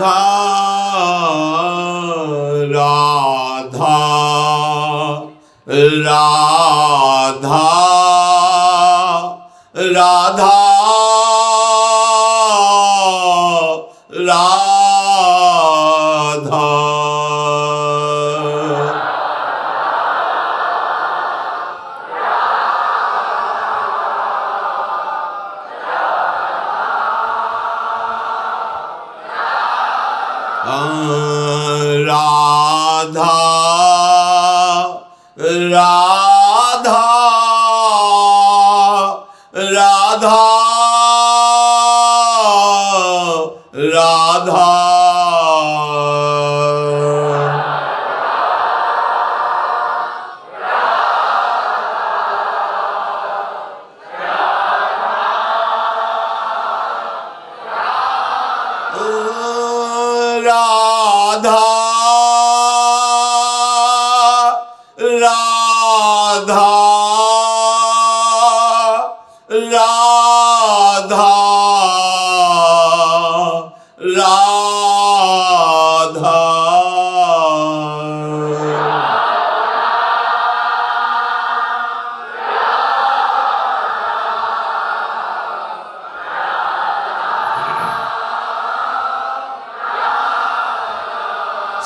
राधा राधा राधा राधा राधा राधा राधा राधा राधा राधा राधा राधा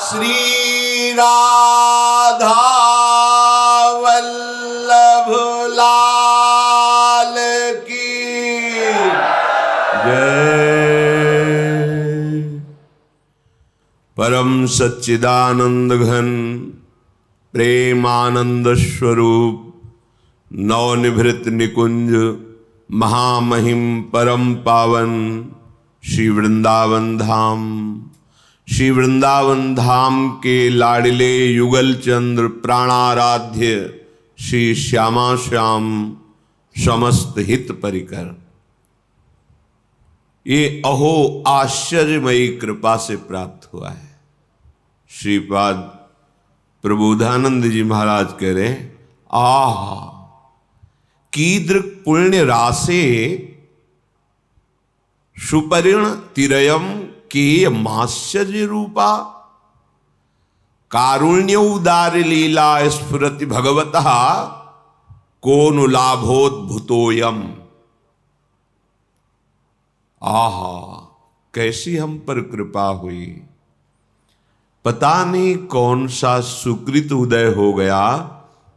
श्री राधा वल्लभ लाल की जय। परम सच्चिदानंद घन प्रेमानंद स्वरूप नवनिभृत निकुंज महामहिम परम पावन श्री वृंदावन धाम, श्री वृंदावन धाम के लाडले युगल चंद्र प्राणाराध्य श्री श्यामा श्याम समस्त हित परिकर, ये अहो आश्चर्यमयी कृपा से प्राप्त हुआ है। श्रीपाद प्रबोधानंद जी महाराज कह रहे, आह कीदृक् पुण्य रासे सुपरिण तिरयम के माश्चर्य रूपा, कारुण्य उदार लीला स्फुरति भगवतः कोनु लाभोद्भुतोयम। आहा कैसी हम पर कृपा हुई, पता नहीं कौन सा सुकृत उदय हो गया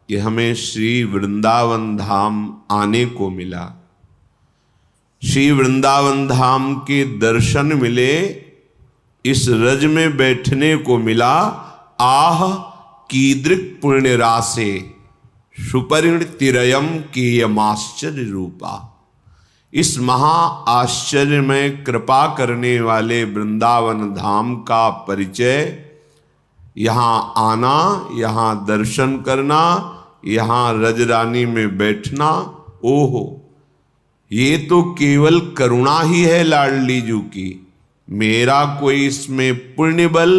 कि हमें श्री वृंदावन धाम आने को मिला, श्री वृंदावन धाम के दर्शन मिले, इस रज में बैठने को मिला। आह कीदृक् पुण्य रासे सुपरिण तिरयम कीयमाश्चर्य रूपा। इस महा आश्चर्य में कृपा करने वाले वृंदावन धाम का परिचय, यहाँ आना, यहाँ दर्शन करना, यहाँ रजरानी में बैठना, ओहो ये तो केवल करुणा ही है लाडली जू की, मेरा कोई इसमें पुण्य बल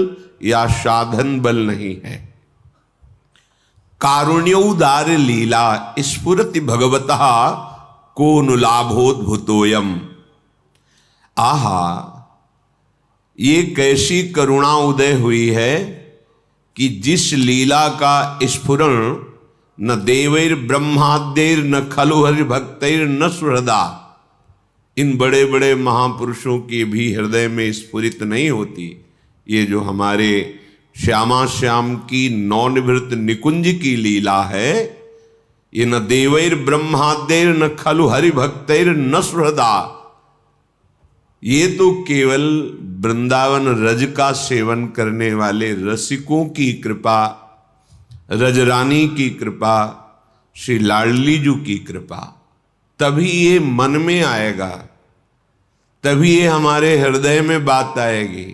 या साधन बल नहीं है। कारुण्योदार लीला स्फुरति भगवतः कोनु लाभोद्भुतोयम। आहा ये कैसी करुणा उदय हुई है कि जिस लीला का स्फुरण न देवैर ब्रह्माद्यैर न खलु हरि भक्तैर न सुहृदा, इन बड़े बड़े महापुरुषों के भी हृदय में स्फुरित नहीं होती। ये जो हमारे श्यामा श्याम की नवनिभृत निकुंज की लीला है, ये न देवैर ब्रह्माद्यैर न खलु हरि भक्तैर न सुहृदा, ये तो केवल वृंदावन रज का सेवन करने वाले रसिकों की कृपा, रजरानी की कृपा, श्री लाडली जू की कृपा, तभी ये मन में आएगा, तभी ये हमारे हृदय में बात आएगी।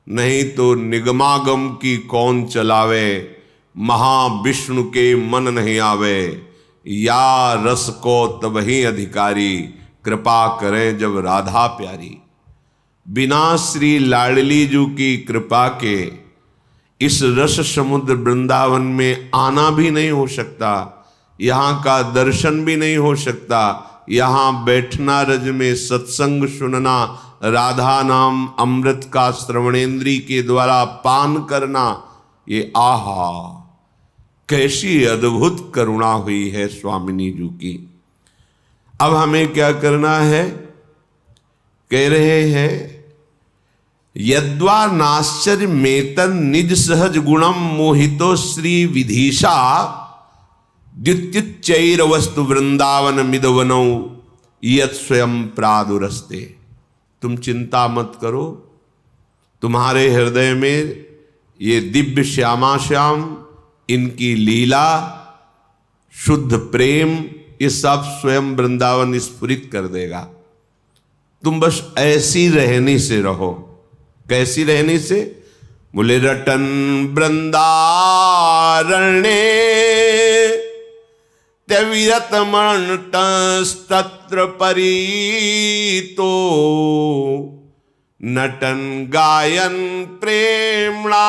नहीं तो निगमागम की कौन चलावे, महाविष्णु के मन नहीं आवे, या रस को तबही अधिकारी, कृपा करें जब राधा प्यारी। बिना श्री लाडली जू की कृपा के इस रस समुद्र वृंदावन में आना भी नहीं हो सकता, यहाँ का दर्शन भी नहीं हो सकता, यहाँ बैठना, रज में सत्संग सुनना, राधा नाम अमृत का श्रवणेन्द्री के द्वारा पान करना, ये आहा कैसी अद्भुत करुणा हुई है स्वामिनी जी की। अब हमें क्या करना है, कह रहे हैं यद्वा नाश्चर्य मेतन निज सहज गुणम मोहितो श्री विधीशा द्युत्युच्चैर वस्तु वृंदावन मिदवनौ यत् स्वयं प्रादुरस्ते। तुम चिंता मत करो, तुम्हारे हृदय में ये दिव्य श्यामा श्याम, इनकी लीला, शुद्ध प्रेम, ये सब स्वयं वृंदावन स्फुरित कर देगा। तुम बस ऐसी रहने से रहो। कैसी रहने से? बोले रटन वृंदारण्ये त्यविरत मणतस्तत्र परीतो नटन गायन प्रेमणा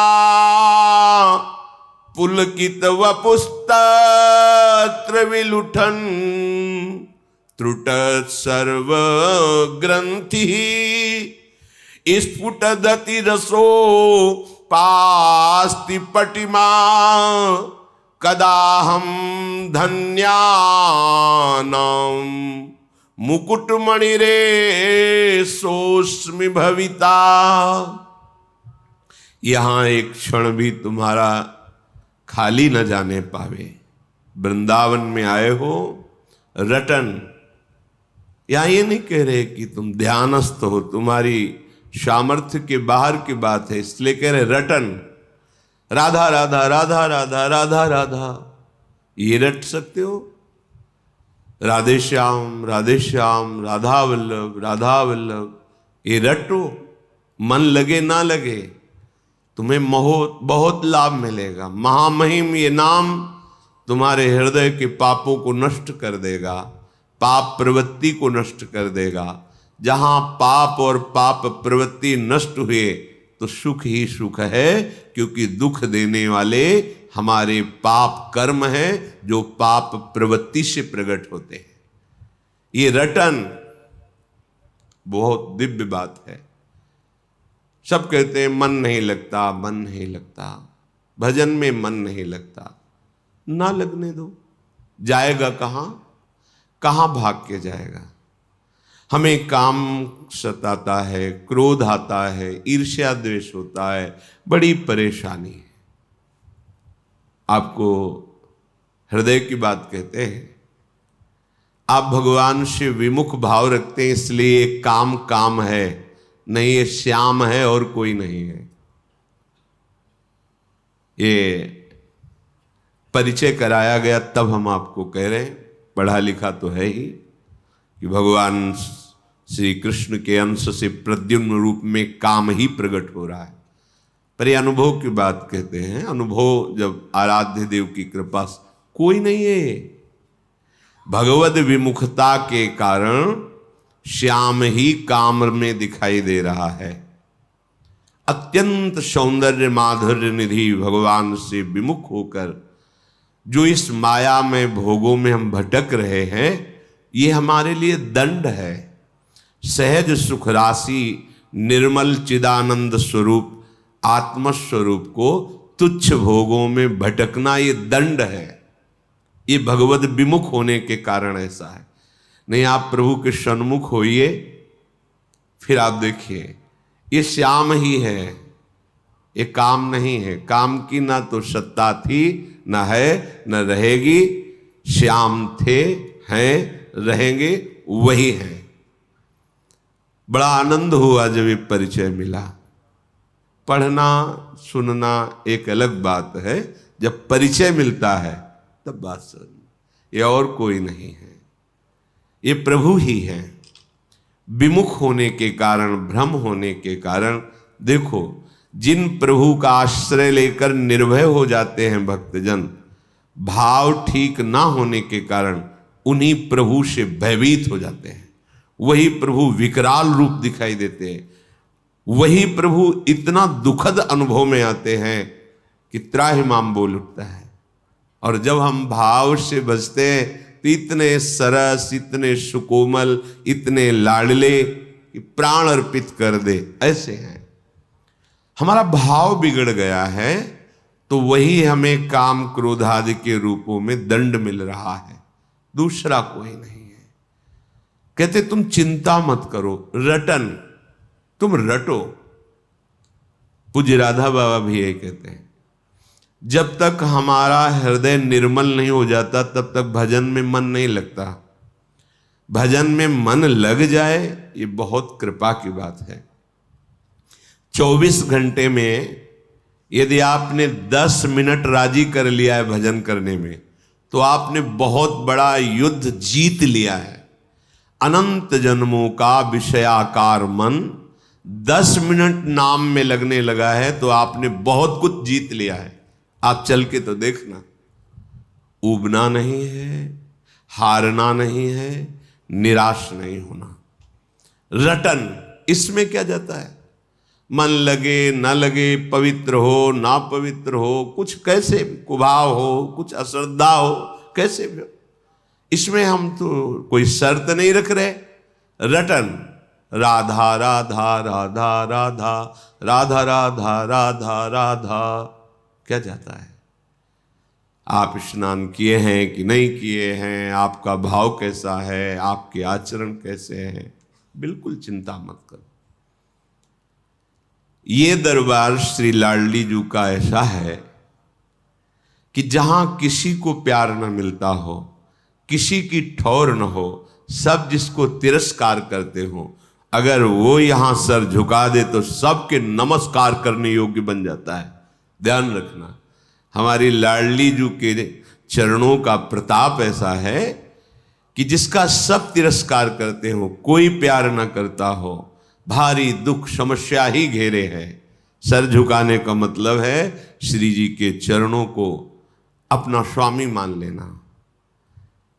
पुलकित वपुस्तत्र विलुठन त्रुट सर्व ग्रंथि स्फुटदति रसो पास्ति पटिमा कदाहम धन्यानाम मुकुटमणिरे सोस्मि भविता। यहां एक क्षण भी तुम्हारा खाली न जाने पावे। वृंदावन में आए हो रटन, यहां ये नहीं कह रहे कि तुम ध्यानस्थ हो, तुम्हारी सामर्थ्य के बाहर की बात है, इसलिए कह रहे रटन। राधा राधा राधा राधा राधा राधा, ये रट सकते हो? राधे श्याम राधा वल्लभ, ये रटो। मन लगे ना लगे, तुम्हें बहुत लाभ मिलेगा। महामहिम ये नाम तुम्हारे हृदय के पापों को नष्ट कर देगा, पाप प्रवृत्ति को नष्ट कर देगा। जहां पाप और पाप प्रवृत्ति नष्ट हुए तो सुख ही सुख है, क्योंकि दुख देने वाले हमारे पाप कर्म हैं जो पाप प्रवृत्ति से प्रकट होते हैं। ये रटन बहुत दिव्य बात है। सब कहते हैं मन नहीं लगता, मन नहीं लगता, भजन में मन नहीं लगता। ना लगने दो, जाएगा कहां? कहां भाग के जाएगा? हमें काम सताता है, क्रोध आता है, ईर्ष्या द्वेष होता है, बड़ी परेशानी है। आपको हृदय की बात कहते हैं। आप भगवान से विमुख भाव रखते हैं, इसलिए काम काम है, नहीं ये श्याम है और कोई नहीं है। ये परिचय कराया गया तब हम आपको कह रहे हैं, पढ़ा लिखा तो है ही, कि भगवान श्री कृष्ण के अंश से प्रद्युम्न रूप में काम ही प्रकट हो रहा है। पर ये अनुभव की बात कहते हैं। अनुभव जब आराध्य देव की कृपा से, कोई नहीं है। भगवद विमुखता के कारण श्याम ही काम में दिखाई दे रहा है। अत्यंत सौंदर्य माधुर्य निधि भगवान से विमुख होकर जो इस माया में भोगों में हम भटक रहे हैं, ये हमारे लिए दंड है। सहज सुख राशि निर्मल चिदानंद स्वरूप आत्मस्वरूप को तुच्छ भोगों में भटकना, ये दंड है। ये भगवद विमुख होने के कारण ऐसा है। नहीं, आप प्रभु के सन्मुख होइए, फिर आप देखिए ये श्याम ही है, ये काम नहीं है। काम की ना तो सत्ता थी, ना है, न रहेगी। श्याम थे, हैं, रहेंगे, वही हैं। बड़ा आनंद हुआ जब ये परिचय मिला। पढ़ना सुनना एक अलग बात है, जब परिचय मिलता है तब बात समझ। ये और कोई नहीं है, ये प्रभु ही है। विमुख होने के कारण, भ्रम होने के कारण, देखो जिन प्रभु का आश्रय लेकर निर्भय हो जाते हैं भक्तजन, भाव ठीक ना होने के कारण उन्हीं प्रभु से भयभीत हो जाते हैं। वही प्रभु विकराल रूप दिखाई देते हैं। वही प्रभु इतना दुखद अनुभव में आते हैं कि त्राहिमाम बोल उठता है। और जब हम भाव से बचते हैं तो इतने सरस, इतने सुकोमल, इतने लाडले, कि प्राण अर्पित कर दे, ऐसे हैं। हमारा भाव बिगड़ गया है तो वही हमें काम क्रोध आदि के रूपों में दंड मिल रहा है, दूसरा कोई नहीं है। कहते तुम चिंता मत करो, रटन, तुम रटो। पूज्य राधा बाबा भी यही कहते हैं, जब तक हमारा हृदय निर्मल नहीं हो जाता तब तक भजन में मन नहीं लगता। भजन में मन लग जाए ये बहुत कृपा की बात है। 24 घंटे में यदि आपने 10 मिनट राजी कर लिया है भजन करने में, तो आपने बहुत बड़ा युद्ध जीत लिया है। अनंत जन्मों का विषयाकार मन 10 मिनट नाम में लगने लगा है तो आपने बहुत कुछ जीत लिया है। आप चल के तो देखना, ऊबना नहीं है, हारना नहीं है, निराश नहीं होना। रटन, इसमें क्या जाता है? मन लगे न लगे, पवित्र हो ना पवित्र हो, कुछ कैसे भी कुभाव हो, कुछ अश्रद्धा हो, कैसे भी हो, इसमें हम तो कोई शर्त नहीं रख रहे। रटन, राधा राधा राधा राधा राधा राधा राधा राधा, क्या जाता है? आप स्नान किए हैं कि नहीं किए हैं, आपका भाव कैसा है, आपके आचरण कैसे हैं, बिल्कुल चिंता मत करो। ये दरबार श्री लाडली जी का ऐसा है कि जहां किसी को प्यार न मिलता हो, किसी की ठौर न हो, सब जिसको तिरस्कार करते हो, अगर वो यहां सर झुका दे तो सबके नमस्कार करने योग्य बन जाता है। ध्यान रखना, हमारी लाडली जी के चरणों का प्रताप ऐसा है कि जिसका सब तिरस्कार करते हो, कोई प्यार न करता हो, भारी दुख समस्या ही घेरे है। सर झुकाने का मतलब है श्री जी के चरणों को अपना स्वामी मान लेना।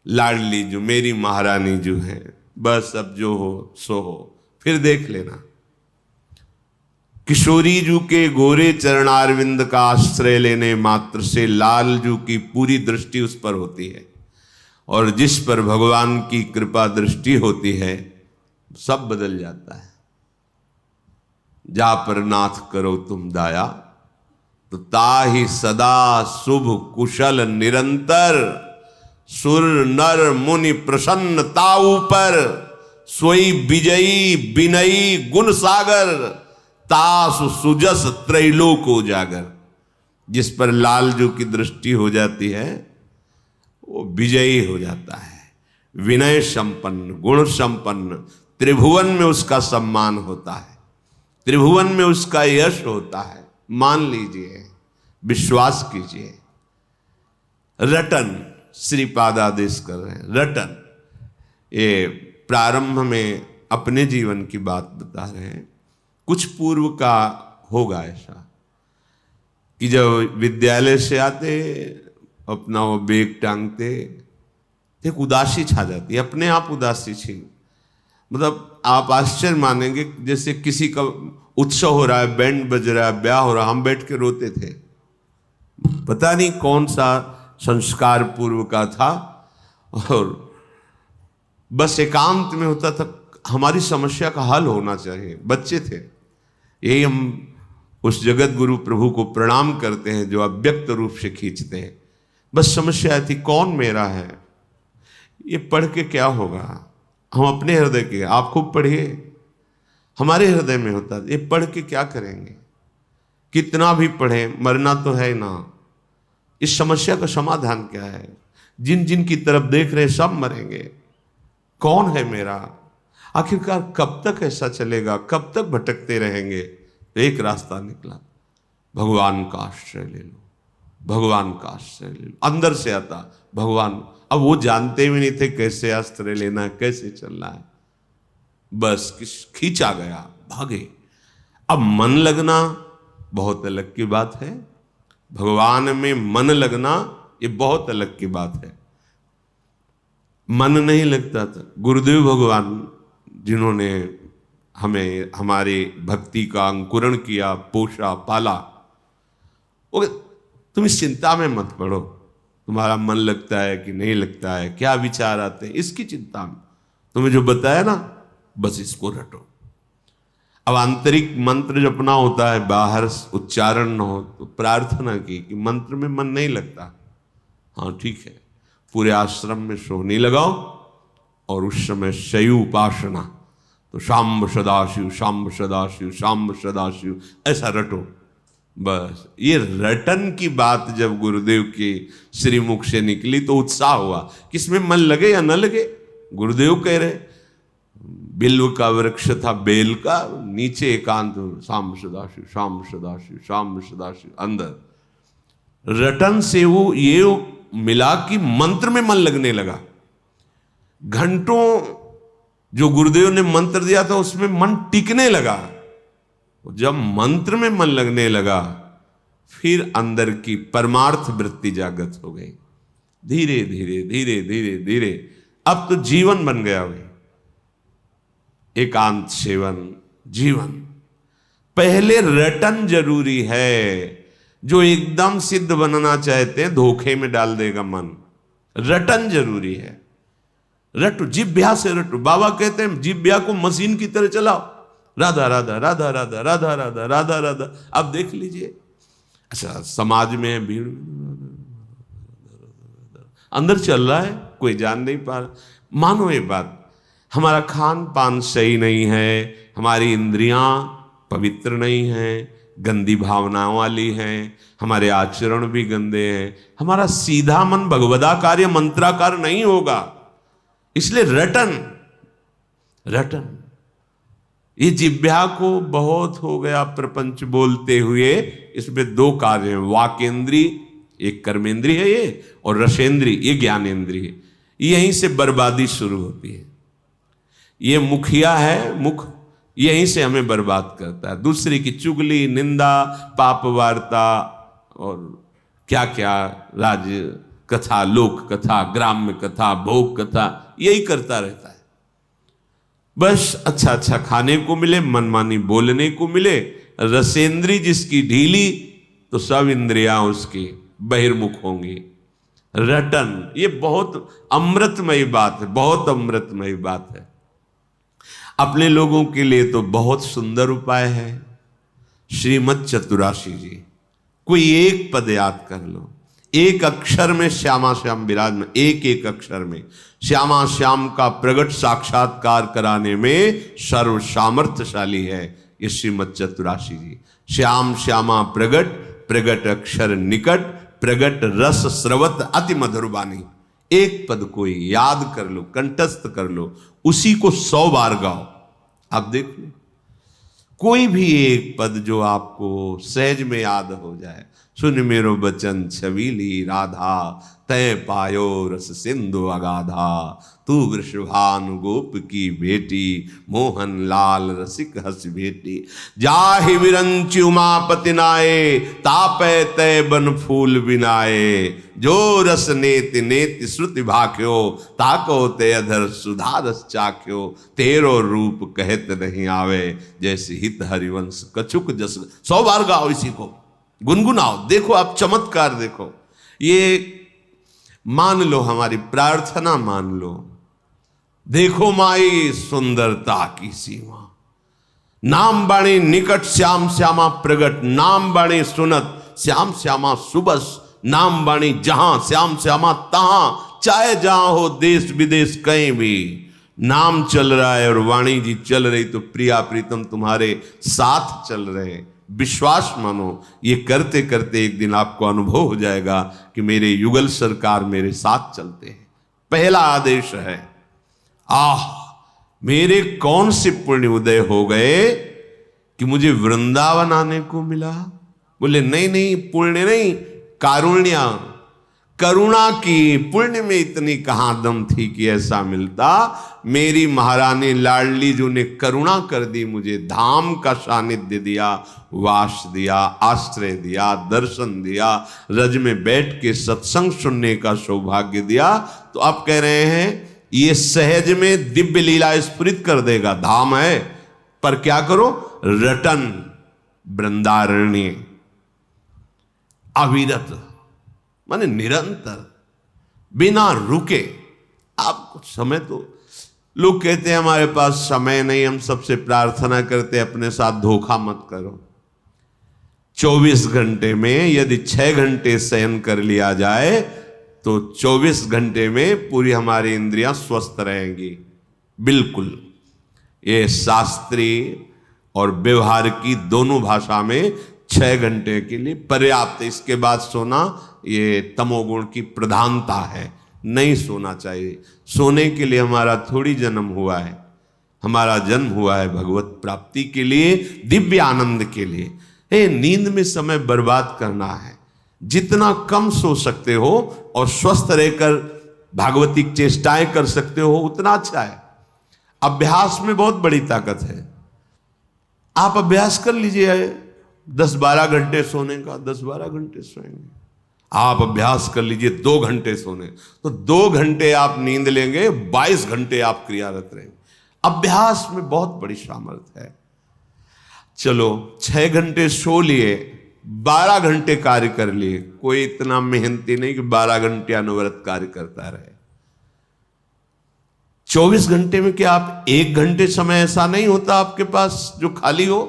लाडली जो मेरी महारानी जो है, बस अब जो हो सो हो, फिर देख लेना। किशोरी जू के गोरे चरणारविंद का आश्रय लेने मात्र से लाल जू की पूरी दृष्टि उस पर होती है, और जिस पर भगवान की कृपा दृष्टि होती है सब बदल जाता है। जा पर नाथ करो तुम दाया, तो ताहि सदा शुभ कुशल निरंतर, सुर नर मुनि प्रसन्न ताऊ पर, सोई विजयी विनयी गुण सागर, तासु सुजस त्रैलोक उजागर। जिस पर लालजू की दृष्टि हो जाती है वो विजयी हो जाता है, विनय संपन्न, गुण संपन्न, त्रिभुवन में उसका सम्मान होता है, त्रिभुवन में उसका यश होता है। मान लीजिए, विश्वास कीजिए। रटन, श्रीपाद आदेश कर रहे हैं, रटन। ये प्रारंभ में अपने जीवन की बात बता रहे हैं। कुछ पूर्व का होगा ऐसा कि जब विद्यालय से आते, अपना वो बैग टांगते, एक उदासी छा जाती है, अपने आप उदासी छी। मतलब आप आश्चर्य मानेंगे, जैसे किसी का उत्सव हो रहा है, बैंड बज रहा है, ब्याह हो रहा है, हम बैठ के रोते थे। पता नहीं कौन सा संस्कार पूर्व का था, और बस एकांत में होता था, हमारी समस्या का हल होना चाहिए। बच्चे थे, यही हम उस जगत गुरु प्रभु को प्रणाम करते हैं जो अव्यक्त रूप से खींचते हैं। बस समस्या थी, कौन मेरा है, ये पढ़ के क्या होगा। हम अपने हृदय के, आप खूब पढ़िए, हमारे हृदय में होता है, ये पढ़ के क्या करेंगे, कितना भी पढ़ें मरना तो है ना। इस समस्या का समाधान क्या है? जिन जिन की तरफ देख रहे हैं सब मरेंगे, कौन है मेरा? आखिरकार कब तक ऐसा चलेगा, कब तक भटकते रहेंगे? तो एक रास्ता निकला, भगवान का आश्रय ले लो, भगवान का आश्रय ले लो। अंदर से आता भगवान। अब वो जानते भी नहीं थे कैसे आश्रय लेना है, कैसे चलना है, बस खींचा गया, भागे। अब मन लगना बहुत अलग की बात है, भगवान में मन लगना ये बहुत अलग की बात है। मन नहीं लगता था, गुरुदेव भगवान जिन्होंने हमें हमारी भक्ति का अंकुरण किया, पोषा, पाला, वो तुम इस चिंता में मत पड़ो, तुम्हारा मन लगता है कि नहीं लगता है, क्या विचार आते हैं, इसकी चिंता में तुम्हें जो बताया ना, बस इसको रटो, अब आंतरिक मंत्र जपना होता है, बाहर उच्चारण न हो, तो प्रार्थना की कि मंत्र में मन नहीं लगता, हाँ ठीक है, पूरे आश्रम में सोहनी लगाओ और उस समय शयु उपासना, तो शाम्ब सदाशिव शाम्ब सदाशिव शाम्ब सदाशिव ऐसा रटो। बस ये रटन की बात जब गुरुदेव के श्रीमुख से निकली तो उत्साह हुआ, किसमें मन लगे या न लगे। गुरुदेव कह रहे बिल्व का वृक्ष था बेल का, नीचे एकांत शाम्ब सदाशिव शाम्ब सदाशिव शाम्ब सदाशिव, अंदर रटन से वो ये मिला कि मंत्र में मन लगने लगा। घंटों जो गुरुदेव ने मंत्र दिया था उसमें मन टिकने लगा। जब मंत्र में मन लगने लगा फिर अंदर की परमार्थ वृत्ति जागृत हो गई। धीरे धीरे धीरे धीरे धीरे अब तो जीवन बन गया भाई, एकांत सेवन जीवन। पहले रटन जरूरी है, जो एकदम सिद्ध बनना चाहते हैं धोखे में डाल देगा मन। रटन जरूरी है, रटो, जिभ्या से रटो। बाबा कहते हैं जिभ्या को मशीन की तरह चलाओ, राधा राधा राधा राधा राधा राधा राधा राधा। अब देख लीजिए, अच्छा समाज में भीड़ अंदर चल रहा है, कोई जान नहीं पा रहा। मानो ये बात, हमारा खान पान सही नहीं है, हमारी इंद्रियां पवित्र नहीं हैं, गंदी भावनाओं वाली हैं, हमारे आचरण भी गंदे हैं, हमारा सीधा मन भगवदाकार मंत्राकार नहीं होगा। इसलिए रटन रटन, ये जिह्वा को बहुत हो गया प्रपंच बोलते हुए। इसमें दो कार्य हैं, वाकेंद्री एक कर्मेंद्री है ये, और रसेंद्री ये ज्ञानेंद्री है। यहीं से बर्बादी शुरू होती है। ये मुखिया है, मुख यहीं से हमें बर्बाद करता है। दूसरे की चुगली, निंदा, पाप वार्ता और क्या क्या राज्य कथा, लोक कथा, ग्राम्य कथा, भोग कथा, यही करता रहता है। बस अच्छा अच्छा खाने को मिले, मनमानी बोलने को मिले। रसेंद्री जिसकी ढीली तो सब इंद्रियां उसकी बहिर्मुख होंगी। रटन ये बहुत अमृतमयी बात है, बहुत अमृतमयी बात है। अपने लोगों के लिए तो बहुत सुंदर उपाय है। श्रीमद चतुराशी जी, कोई एक पद याद कर लो, एक अक्षर में श्यामा श्याम विराजमान, एक एक अक्षर में श्यामा श्याम का प्रगट साक्षात्कार कराने में सर्व सामर्थ्यशाली है ये श्रीमद चतुराशी जी। श्याम श्यामा प्रगट, प्रगट अक्षर निकट, प्रगट रस स्रवत अति मधुर वाणी। एक पद को याद कर लो, कंठस्थ कर लो, उसी को 100 बार गाओ। आप देख लो, कोई भी एक पद जो आपको सहज में याद हो जाए। सुन मेरो बचन छबीली राधा, तय पायो रस सिंधु अगाधा। तू वृषभानु गोप की बेटी, मोहन लाल रसिक हस बेटी। जाहि विरंचि उमापति नाये, तापै तय बन फूल बिनाए। जो रस नेति नेति श्रुति भाख्यो, ताको ते अधर सुधा रस चाख्यो। तेरो रूप कहत नहीं आवे, जैसे हित हरिवंश कछुक जस। 100 बार गाओ, इसी को गुनगुनाओ। देखो आप चमत्कार देखो। ये मान लो हमारी प्रार्थना मान लो। देखो माई सुंदरता की सीमा, नाम बाणी निकट श्याम श्यामा प्रगट। नाम बाणी सुनत श्याम श्यामा सुबस। नाम बाणी जहां श्याम श्यामा तहां। चाहे जहां हो देश विदेश कहीं भी, नाम चल रहा है और वाणी जी चल रही तो प्रिया प्रीतम तुम्हारे साथ चल रहे। विश्वास मानो, ये करते करते एक दिन आपको अनुभव हो जाएगा कि मेरे युगल सरकार मेरे साथ चलते हैं। पहला आदेश है, मेरे कौन से पुण्य उदय हो गए कि मुझे वृंदावन आने को मिला। बोले नहीं नहीं, पुण्य नहीं, कारुण्य, करुणा की। पुण्य में इतनी कहां दम थी कि ऐसा मिलता। मेरी महारानी लाडली जो ने करुणा कर दी, मुझे धाम का सानिध्य दिया, वास दिया, आश्रय दिया, दर्शन दिया, रज में बैठ के सत्संग सुनने का सौभाग्य दिया। तो आप कह रहे हैं ये सहज में दिव्य लीला स्फुरित कर देगा। धाम है, पर क्या करो, रटन वृंदारण्य, अविरत माने निरंतर, बिना रुके। आप कुछ समय तो लोग कहते हैं हमारे पास समय नहीं, हम सबसे प्रार्थना करते अपने साथ धोखा मत करो। 24 घंटे में यदि 6 घंटे शयन कर लिया जाए तो 24 घंटे में पूरी हमारी इंद्रियां स्वस्थ रहेंगी। बिल्कुल, ये शास्त्रीय और व्यवहार की दोनों भाषा में 6 घंटे के लिए पर्याप्त। इसके बाद सोना ये तमोगुण की प्रधानता है, नहीं सोना चाहिए। सोने के लिए हमारा थोड़ी जन्म हुआ है, हमारा जन्म हुआ है भगवत प्राप्ति के लिए, दिव्य आनंद के लिए। नींद में समय बर्बाद करना है, जितना कम सो सकते हो और स्वस्थ रहकर भागवतिक चेष्टाएं कर सकते हो उतना अच्छा है। अभ्यास में बहुत बड़ी ताकत है। आप अभ्यास कर लीजिए 10-12 घंटे सोने का, 10-12 घंटे सोएंगे। आप अभ्यास कर लीजिए 2 घंटे सोने, तो 2 घंटे आप नींद लेंगे, 22 घंटे आप क्रियारत रहेंगे। अभ्यास में बहुत बड़ी सामर्थ्य है। चलो 6 घंटे सो लिए, 12 घंटे कार्य कर लिए। कोई इतना मेहनती नहीं कि 12 घंटे अनवरत कार्य करता रहे। 24 घंटे में क्या आप 1 घंटे समय ऐसा नहीं होता आपके पास जो खाली हो?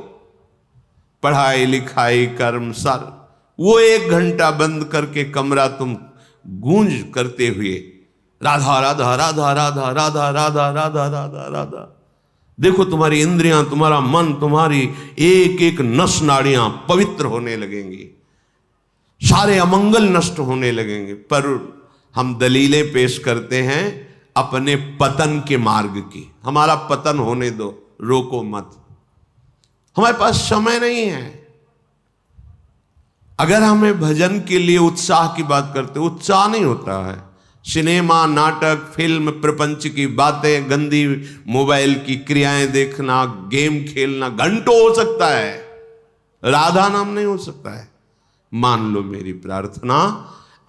पढ़ाई लिखाई कर्म सर, वो 1 घंटा बंद करके कमरा तुम गूंज करते हुए राधा राधा राधा राधा राधा राधा राधा राधा राधा, देखो तुम्हारी इंद्रियां, तुम्हारा मन, तुम्हारी एक एक नस नाड़ियां पवित्र होने लगेंगी, सारे अमंगल नष्ट होने लगेंगे। पर हम दलीलें पेश करते हैं अपने पतन के मार्ग की। हमारा पतन होने दो, रोको मत। हमारे पास समय नहीं है। अगर हमें भजन के लिए उत्साह की बात करते, उत्साह नहीं होता है। सिनेमा, नाटक, फिल्म, प्रपंच की बातें, गंदी मोबाइल की क्रियाएं देखना, गेम खेलना घंटों हो सकता है, राधा नाम नहीं हो सकता है। मान लो मेरी प्रार्थना,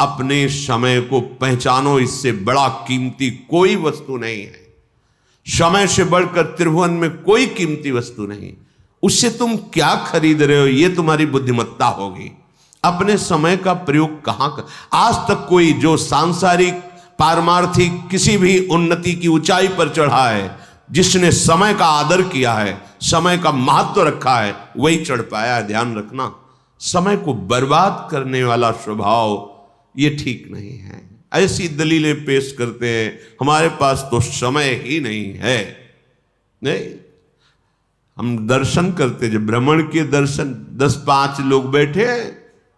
अपने समय को पहचानो, इससे बड़ा कीमती कोई वस्तु नहीं है। समय से बढ़कर त्रिभुवन में कोई कीमती वस्तु नहीं। उससे तुम क्या खरीद रहे हो, यह तुम्हारी बुद्धिमत्ता होगी। अपने समय का प्रयोग कहां कर, आज तक कोई जो सांसारिक पारमार्थिक किसी भी उन्नति की ऊंचाई पर चढ़ा है, जिसने समय का आदर किया है, समय का महत्व रखा है, वही चढ़ पाया है। ध्यान रखना, समय को बर्बाद करने वाला स्वभाव ये ठीक नहीं है। ऐसी दलीलें पेश करते हैं हमारे पास तो समय ही नहीं है। नहीं, हम दर्शन करते, जब भ्रमण के दर्शन, 10-5 लोग बैठे,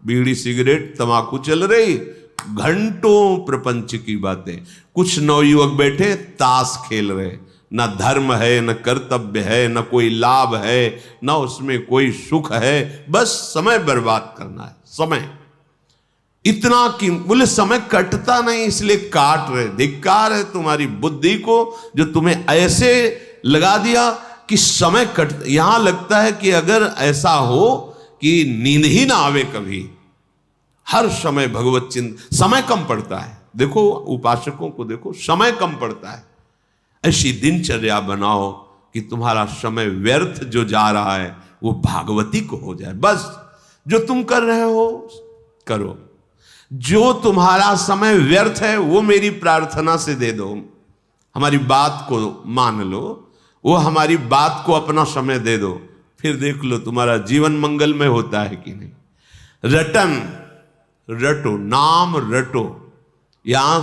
बीड़ी सिगरेट तंबाकू चल रही, घंटों प्रपंच की बातें। कुछ नवयुवक बैठे ताश खेल रहे, न धर्म है, न कर्तव्य है, न कोई लाभ है, न उसमें कोई सुख है, बस समय बर्बाद करना है। समय इतना कि बोले समय कटता नहीं इसलिए काट रहे। धिक्कार है तुम्हारी बुद्धि को जो तुम्हें ऐसे लगा दिया कि समय कट। यहां लगता है कि अगर ऐसा हो कि नींद ही ना आवे कभी, हर समय भगवत चिंतन, समय कम पड़ता है। देखो उपासकों को देखो, समय कम पड़ता है। ऐसी दिनचर्या बनाओ कि तुम्हारा समय व्यर्थ जो जा रहा है वो भागवती को हो जाए। बस जो तुम कर रहे हो करो, जो तुम्हारा समय व्यर्थ है वो मेरी प्रार्थना से दे दो। हमारी बात को मान लो, वो हमारी बात को अपना समय दे दो, फिर देख लो तुम्हारा जीवन मंगलमय होता है कि नहीं। रटन रटो, नाम रटो। यहां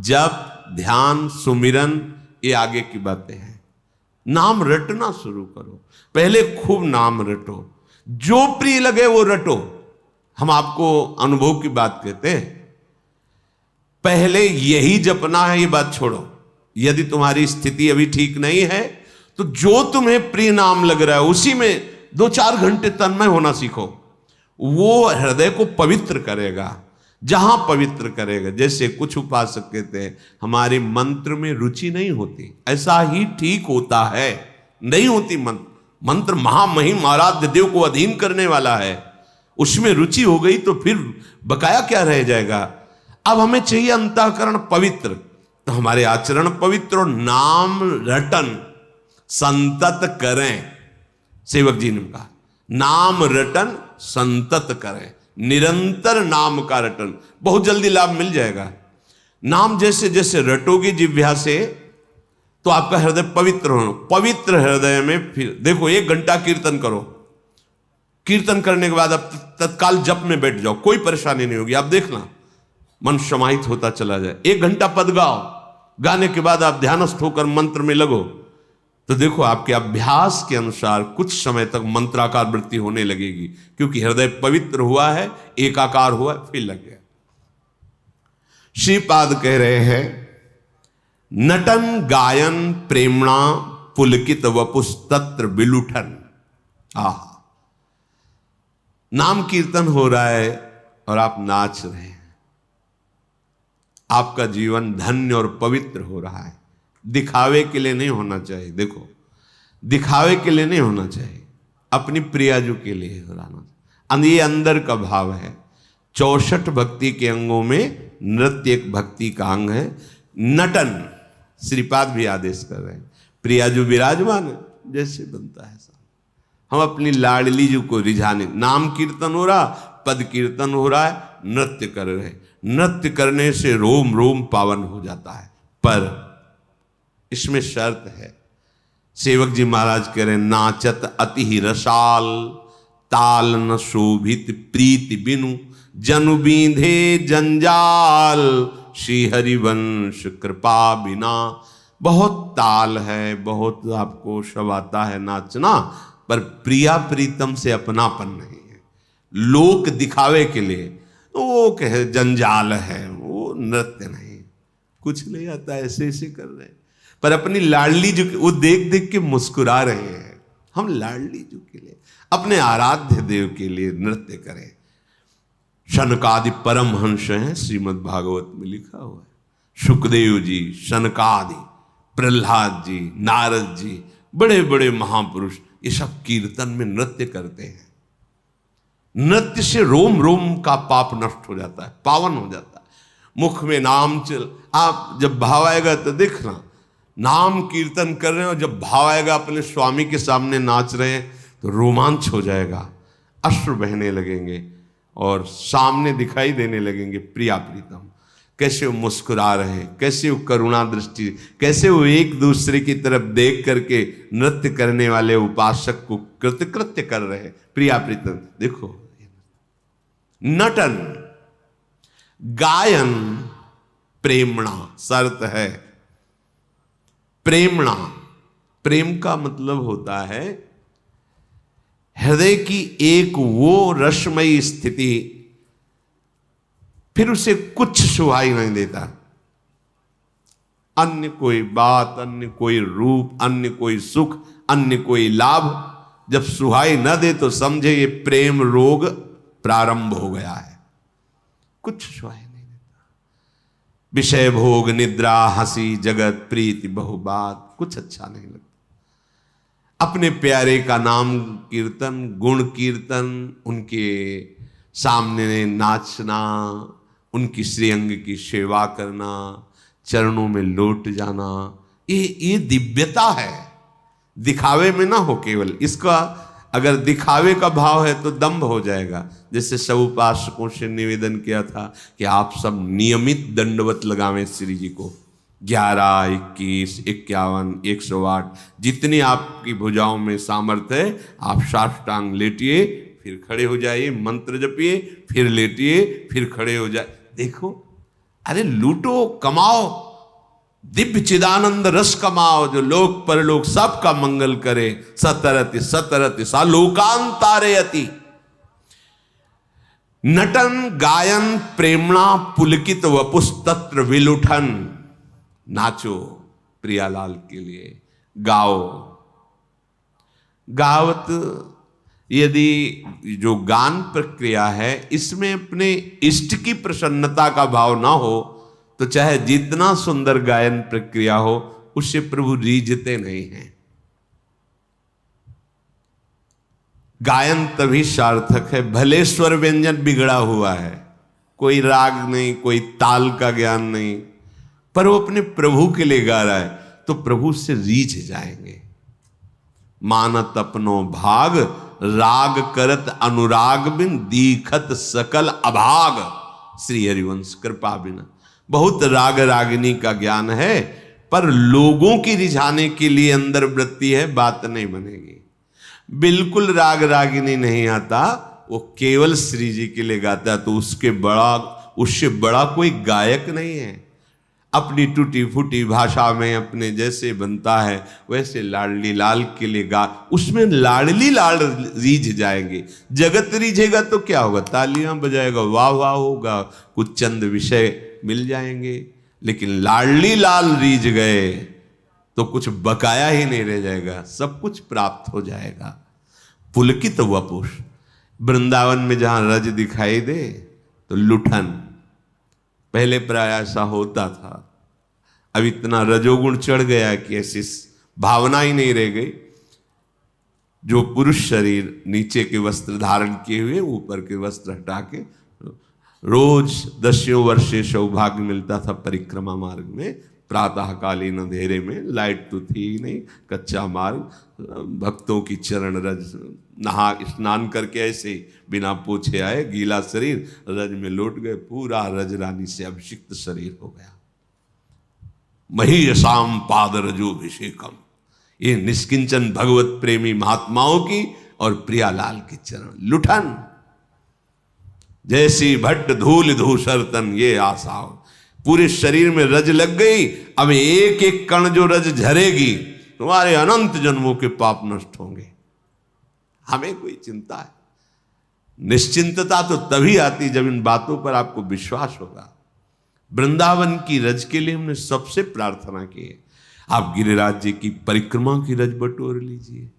जप, ध्यान, सुमिरन, ये आगे की बातें हैं। नाम रटना शुरू करो, पहले खूब नाम रटो, जो प्रिय लगे वो रटो। हम आपको अनुभव की बात कहते हैं, पहले यही जपना है, ये बात छोड़ो। यदि तुम्हारी स्थिति अभी ठीक नहीं है तो जो तुम्हें प्रिय नाम लग रहा है उसी में 2-4 घंटे तन्मय होना सीखो। वो हृदय को पवित्र करेगा। जहां पवित्र करेगा, जैसे कुछ उपासक कहते हैं हमारे मंत्र में रुचि नहीं होती, ऐसा ही ठीक होता है, नहीं होती। मंत्र महामहिम आराध्य देव को अधीन करने वाला है, उसमें रुचि हो गई तो फिर बकाया क्या रह जाएगा। अब हमें चाहिए अंतःकरण पवित्र, तो हमारे आचरण पवित्र और नाम रटन संतत करें। सेवक जी ने कहा नाम रटन संतत करें, निरंतर नाम का रटन, बहुत जल्दी लाभ मिल जाएगा। नाम जैसे जैसे रटोगे जिह्वा से, तो आपका हृदय पवित्र होना। पवित्र हृदय में फिर देखो 1 घंटा कीर्तन करो, कीर्तन करने के बाद आप तत्काल जप में बैठ जाओ, कोई परेशानी नहीं होगी। आप देखना मन समाहित होता चला जाए। 1 घंटा पद गाओ, गाने के बाद आप ध्यानस्थ होकर मंत्र में लगो, तो देखो आपके अभ्यास के अनुसार कुछ समय तक मंत्राकार वृत्ति होने लगेगी, क्योंकि हृदय पवित्र हुआ है, एकाकार हुआ है, फिर लग गया। श्रीपाद कह रहे हैं नटन गायन प्रेमणा पुलकित वपुस्तत्र विलुठन। आह, नाम कीर्तन हो रहा है और आप नाच रहे हैं, आपका जीवन धन्य और पवित्र हो रहा है। दिखावे के लिए नहीं होना चाहिए, देखो दिखावे के लिए नहीं होना चाहिए, अपनी प्रियाजू के लिए होना। ये अंदर का भाव है। 64 भक्ति के अंगों में नृत्य एक भक्ति का अंग है। नटन श्रीपाद भी आदेश कर रहे हैं, प्रियाजू विराजमान है, जैसे बनता है हम अपनी लाडली जू को रिझाने। नाम कीर्तन हो रहा, पद कीर्तन हो रहा है, नृत्य कर रहे। नृत्य करने से रोम रोम पावन हो जाता है, पर इसमें शर्त है। सेवक जी महाराज कह रहे नाचत अति ही रसाल, ताल न शोभित प्रीति बिनु, जनु बींधे जंजाल, श्री हरिवंश कृपा बिना। बहुत ताल है, बहुत आपको सब आता है नाचना, पर प्रिया प्रीतम से अपनापन नहीं है। लोक दिखावे के लिए वो कहे जंजाल है, वो नृत्य नहीं, कुछ नहीं आता, ऐसे ऐसे कर रहे हैं। पर अपनी लाडली जो वो देख देख के मुस्कुरा रहे हैं। हम लाडली जो के लिए, अपने आराध्य देव के लिए नृत्य करें। शनकादि परमहंस हैं, श्रीमद् भागवत में लिखा हुआ है। सुखदेव जी, शनकादि, प्रहलाद जी, नारद जी, बड़े बड़े महापुरुष, ये सब कीर्तन में नृत्य करते हैं। नृत्य से रोम रोम का पाप नष्ट हो जाता है, पावन हो जाता है। मुख में नाम चल, आप जब भाव आएगा तो देखना, नाम कीर्तन कर रहे हैं और जब भाव आएगा अपने स्वामी के सामने नाच रहे हैं तो रोमांच हो जाएगा, अश्रु बहने लगेंगे और सामने दिखाई देने लगेंगे प्रिया प्रीतम। कैसे वो मुस्कुरा रहे हैं, कैसे वो करुणा दृष्टि, कैसे वो एक दूसरे की तरफ देख करके नृत्य करने वाले उपासक को कृतकृत्य कर रहे हैं। प्रिया प्रीतम देखो। नटन गायन प्रेमणा, शर्त है प्रेमणा। प्रेम का मतलब होता है हृदय की एक वो रसमयी स्थिति, फिर उसे कुछ सुहाई नहीं देता। अन्य कोई बात, अन्य कोई रूप, अन्य कोई सुख, अन्य कोई लाभ जब सुहाई न दे तो समझे ये प्रेम रोग प्रारंभ हो गया है। कुछ सुहाई नहीं देता। विषय भोग, निद्रा, हंसी, जगत, प्रीति, बहुबात, कुछ अच्छा नहीं लगता। अपने प्यारे का नाम कीर्तन, गुण कीर्तन, उनके सामने नाचना, उनकी श्रीअंग की सेवा करना, चरणों में लौट जाना, ये दिव्यता है। दिखावे में ना हो केवल। इसका अगर दिखावे का भाव है तो दंभ हो जाएगा। जैसे सब उपासकों से निवेदन किया था कि आप सब नियमित दंडवत लगावें श्री जी को। 11, 21, 51, 108 जितनी आपकी भुजाओं में सामर्थ्य है, आप साष्टांग लेटिए, फिर खड़े हो जाइए, मंत्र जपिए, फिर लेटिए, फिर खड़े हो जाए। देखो, अरे लूटो, कमाओ, दिव्य चिदानंद रस कमाओ, जो लोक परलोक सबका मंगल करे। सतरति सतरति सा लोकांतारयति। नटन गायन प्रेमणा पुलकित वपुस्तत्र विलुठन। नाचो प्रियालाल के लिए, गाओ। गावत, यदि जो गान प्रक्रिया है इसमें अपने इष्ट की प्रसन्नता का भाव ना हो तो चाहे जितना सुंदर गायन प्रक्रिया हो, उससे प्रभु रीझते नहीं हैं। गायन तभी सार्थक है भले स्वर व्यंजन बिगड़ा हुआ है, कोई राग नहीं, कोई ताल का ज्ञान नहीं, पर वो अपने प्रभु के लिए गा रहा है तो प्रभु से रीझ जाएंगे। मानत अपनो भाग, राग करत अनुराग बिन, दीखत सकल अभाग। श्री हरिवंश कृपा बिना। बहुत राग रागिनी का ज्ञान है, पर लोगों की रिझाने के लिए अंदर वृत्ति है, बात नहीं बनेगी। बिल्कुल राग रागिनी नहीं आता, वो केवल श्री जी के लिए गाता है, तो उससे बड़ा कोई गायक नहीं है। अपनी टूटी फूटी भाषा में अपने जैसे बनता है वैसे लाडली लाल के लिए गा, उसमें लाडली लाल रीझ जाएंगे। जगत रीझेगा तो क्या होगा, तालियां बजाएगा, वाह वाह होगा, कुछ चंद विषय मिल जाएंगे। लेकिन लाडली लाल रीझ गए तो कुछ बकाया ही नहीं रह जाएगा, सब कुछ प्राप्त हो जाएगा। पुलकित वपुष, वृंदावन में जहां रज दिखाई दे तो लुठन, पहले प्राय ऐसा होता था, अब इतना रजोगुण चढ़ गया कि ऐसी भावना ही नहीं रह गई। जो पुरुष शरीर नीचे के वस्त्र धारण किए हुए ऊपर के वस्त्र हटा के, रोज 10 वर्षे सौभाग्य मिलता था परिक्रमा मार्ग में, प्रातःकालीन अंधेरे में, लाइट तो थी ही नहीं, कच्चा मार्ग, भक्तों की चरण रज, नहा स्नान करके ऐसे बिना पोछे आए, गीला शरीर, रज में लौट गए, पूरा रज रानी से अभिषिक्त शरीर हो गया। महीयसाम पाद रजोभिषेकम, ये निष्किंचन भगवत प्रेमी महात्माओं की और प्रियालाल की चरण। लुठन जैसी भट्ट धूल धूसर तन, ये आशा, पूरे शरीर में रज लग गई। अब एक एक कण जो रज झरेगी, तुम्हारे अनंत जन्मों के पाप नष्ट होंगे। हमें कोई चिंता है? निश्चिंतता तो तभी आती जब इन बातों पर आपको विश्वास होगा। वृंदावन की रज के लिए हमने सबसे प्रार्थना की है, आप गिरिराज जी की परिक्रमा की रज बटोर लीजिए,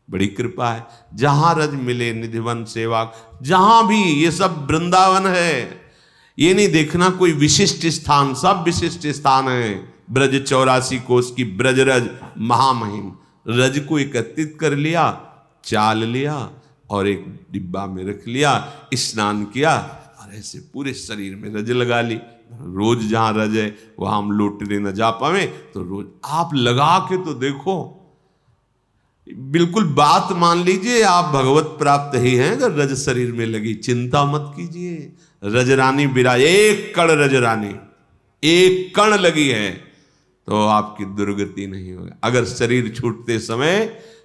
बड़ी कृपा है। जहां रज मिले, निधिवन सेवा, जहां भी, ये सब वृंदावन है। ये नहीं देखना कोई विशिष्ट स्थान, सब विशिष्ट स्थान है। ब्रज 84 कोस की ब्रज रज महामहिम, रज को एकत्रित कर लिया, चाल लिया और एक डिब्बा में रख लिया, स्नान किया और ऐसे पूरे शरीर में रज लगा ली। रोज जहां रज है वहां हम लोटने न जा पावे, तो रोज आप लगा के तो देखो, बिल्कुल बात मान लीजिए, आप भगवत प्राप्त ही हैं अगर रज शरीर में लगी। चिंता मत कीजिए, रजरानी विराज, एक कण रजरानी, एक कण लगी है तो आपकी दुर्गति नहीं होगी। अगर शरीर छूटते समय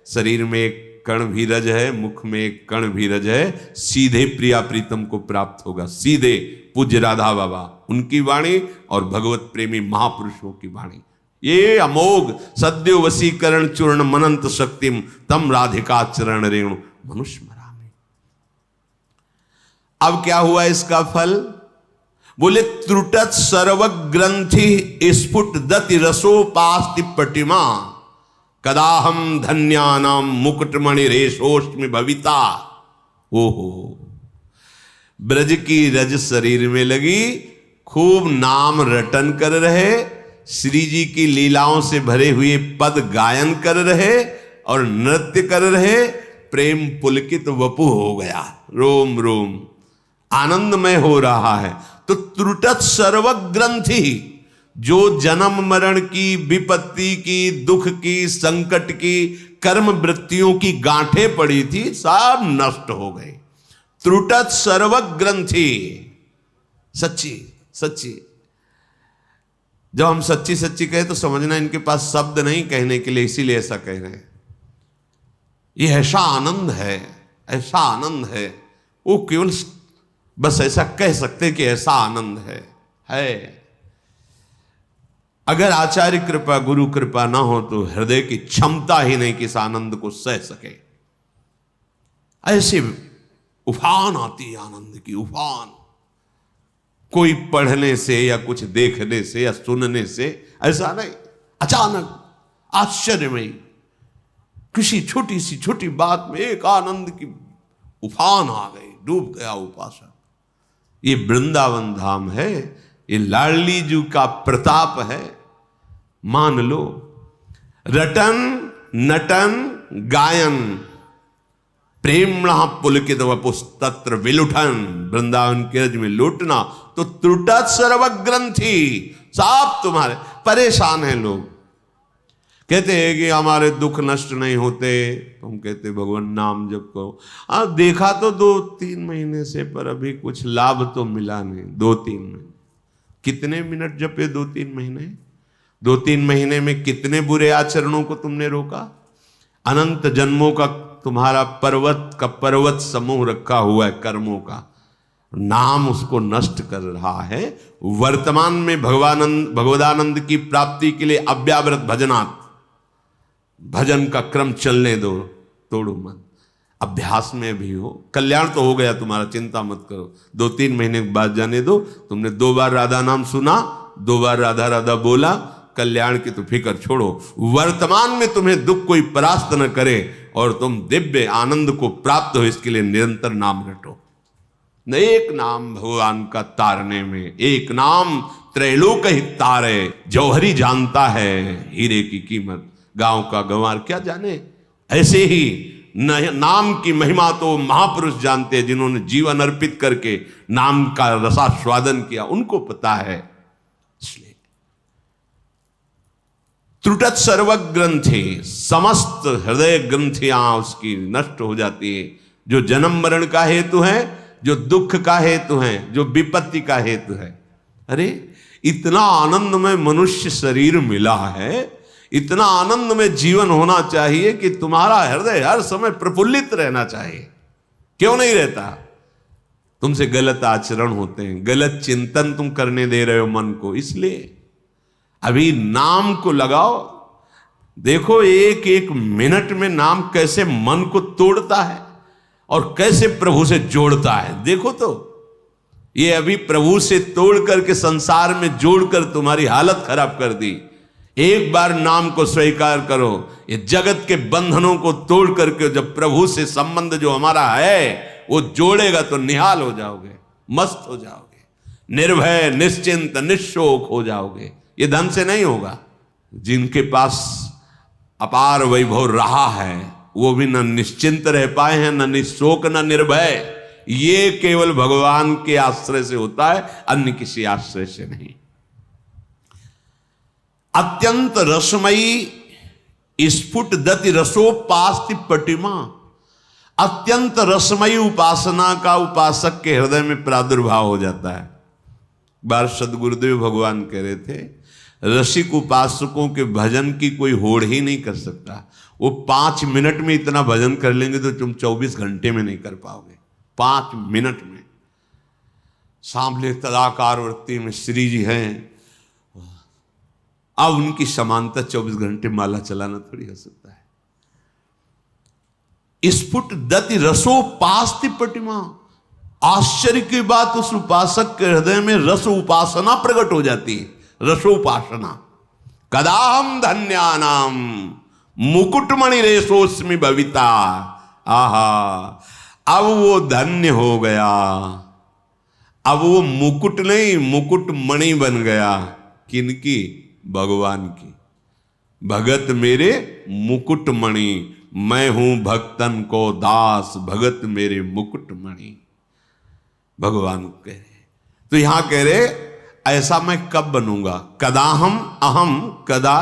शरीर में एक कण भी रज है, मुख में एक कण भी रज है, सीधे प्रिया प्रीतम को प्राप्त होगा। सीधे पूज्य राधा बाबा, उनकी वाणी और भगवत प्रेमी महापुरुषों की वाणी, ये अमोघ सद्यो वशीकरण चूर्ण मनंत शक्तिम तम राधिका चरण रेणु मनुष्य मरामी। अब क्या हुआ इसका फल? बोले त्रुटत सर्व ग्रंथि स्फुट दति रसोपास्ति प्रतिमा, कदाहम धन्यानाम मुकुटमणि रेशोष्टमि भविता। ओहो, ब्रज की रज शरीर में लगी, खूब नाम रटन कर रहे, श्री जी की लीलाओं से भरे हुए पद गायन कर रहे और नृत्य कर रहे। प्रेम पुलकित वपु हो गया, रोम रोम आनंदमय हो रहा है। तो त्रुटत सर्व ग्रंथि, जो जन्म मरण की, विपत्ति की, दुख की, संकट की, कर्म वृत्तियों की गांठें पड़ी थी, सब नष्ट हो गए। त्रुटत सर्व ग्रंथि, सच्ची सच्ची। जब हम सच्ची सच्ची कहे तो समझना इनके पास शब्द नहीं कहने के लिए, इसीलिए ऐसा कह रहे हैं। ये ऐसा आनंद है, ऐसा आनंद है, वो केवल बस ऐसा कह सकते कि ऐसा आनंद है। अगर आचार्य कृपा, गुरु कृपा ना हो तो हृदय की क्षमता ही नहीं कि इस आनंद को सह सके। ऐसे उफान आती है आनंद की, उफान। कोई पढ़ने से या कुछ देखने से या सुनने से ऐसा नहीं, अचानक आश्चर्यमयी किसी छोटी सी छोटी बात में एक आनंद की उफान आ गई, डूब गया उपासक। ये वृंदावन धाम है, ये लाडली जी का प्रताप है। मान लो, रटन नटन गायन प्रेमणा पुलकित वपुस्तत्र विलुठन, वृंदावन के रज में लूटना। तो त्रुटत सर्व ग्रंथि, सब तुम्हारे परेशान हैं लोग। कहते हैं कि हमारे दुख नष्ट नहीं होते, तो हम कहते भगवान नाम जप करो। हाँ, देखा तो 2-3 महीने से, पर अभी कुछ लाभ तो मिला नहीं। 2-3 महीने, कितने मिनट जपे 2-3 महीने? 2-3 महीने में कितने बुरे आचरणों को तुमने रोका। अनंत जन्मों का तुम्हारा पर्वत समूह रखा हुआ है कर्मों का, नाम उसको नष्ट कर रहा है। वर्तमान में भगवदानंद की प्राप्ति के लिए अव्यावृत भजनात्, भजन का क्रम चलने दो, तोड़ो मत। अभ्यास में भी हो, कल्याण तो हो गया तुम्हारा, चिंता मत करो। 2-3 महीने के बाद जाने दो। तुमने 2 बार राधा नाम सुना, 2 बार राधा राधा बोला, कल्याण की तो फिक्र छोड़ो। वर्तमान में तुम्हें दुख कोई परास्त न करे और तुम दिव्य आनंद को प्राप्त हो, इसके लिए निरंतर नाम रटो। न एक नाम भगवान का तारने में, एक नाम त्रैलोक ही तारे। जौहरी जानता है हीरे की कीमत, गांव का गंवार क्या जाने। ऐसे ही नाम की महिमा तो महापुरुष जानते हैं, जिन्होंने जीवन अर्पित करके नाम का रसास्वादन किया, उनको पता है। इसलिए त्रुटत सर्व ग्रंथि, समस्त हृदय ग्रंथियां उसकी नष्ट हो जाती है। जो जन्म मरण का हेतु है, जो दुख का हेतु है, जो विपत्ति का हेतु है। अरे इतना आनंद में मनुष्य शरीर मिला है, इतना आनंद में जीवन होना चाहिए कि तुम्हारा हृदय हर समय प्रफुल्लित रहना चाहिए। क्यों नहीं रहता? तुमसे गलत आचरण होते हैं, गलत चिंतन तुम करने दे रहे हो मन को। इसलिए अभी नाम को लगाओ। देखो एक एक मिनट में नाम कैसे मन को तोड़ता है और कैसे प्रभु से जोड़ता है। देखो तो ये अभी प्रभु से तोड़ करके संसार में जोड़कर तुम्हारी हालत खराब कर दी। एक बार नाम को स्वीकार करो, ये जगत के बंधनों को तोड़ करके जब प्रभु से संबंध जो हमारा है वो जोड़ेगा तो निहाल हो जाओगे, मस्त हो जाओगे, निर्भय निश्चिंत निशोक हो जाओगे। ये धन से नहीं होगा। जिनके पास अपार वैभव रहा है वो भी न निश्चिंत रह पाए हैं, न निशोक न निर्भय। ये केवल भगवान के आश्रय से होता है, अन्य किसी आश्रय से नहीं। अत्यंत रसमयी स्फुट दति रसोपास्ति पटिमा। अत्यंत रसमयी उपासना का उपासक के हृदय में प्रादुर्भाव हो जाता है। बार सदगुरुदेव भगवान कह रहे थे, रसिक उपासकों के भजन की कोई होड़ ही नहीं कर सकता। वो 5 मिनट में इतना भजन कर लेंगे तो तुम 24 घंटे में नहीं कर पाओगे। 5 मिनट में। सांभले तदाकार वृत्ति में श्री जी हैं, अब उनकी समानता 24 घंटे माला चलाना थोड़ी हो सकता है। स्फुट दति रसोपास्ति पटिमा। आश्चर्य की बात, उस उपासक के हृदय में रस उपासना प्रकट हो जाती है। रसोपासना। कदाहम धन्यानाम मुकुटमणि रेशोस्मि भविता। आहा, अब वो धन्य हो गया। अब वो मुकुट नहीं, मुकुटमणि बन गया। किनकी? भगवान की। भगत मेरे मुकुटमणि, मैं हूं भक्तन को दास, भगत मेरे मुकुटमणि। भगवान कह रहे, तो यहां कह रहे ऐसा मैं कब बनूंगा? कदाहम अहम कदा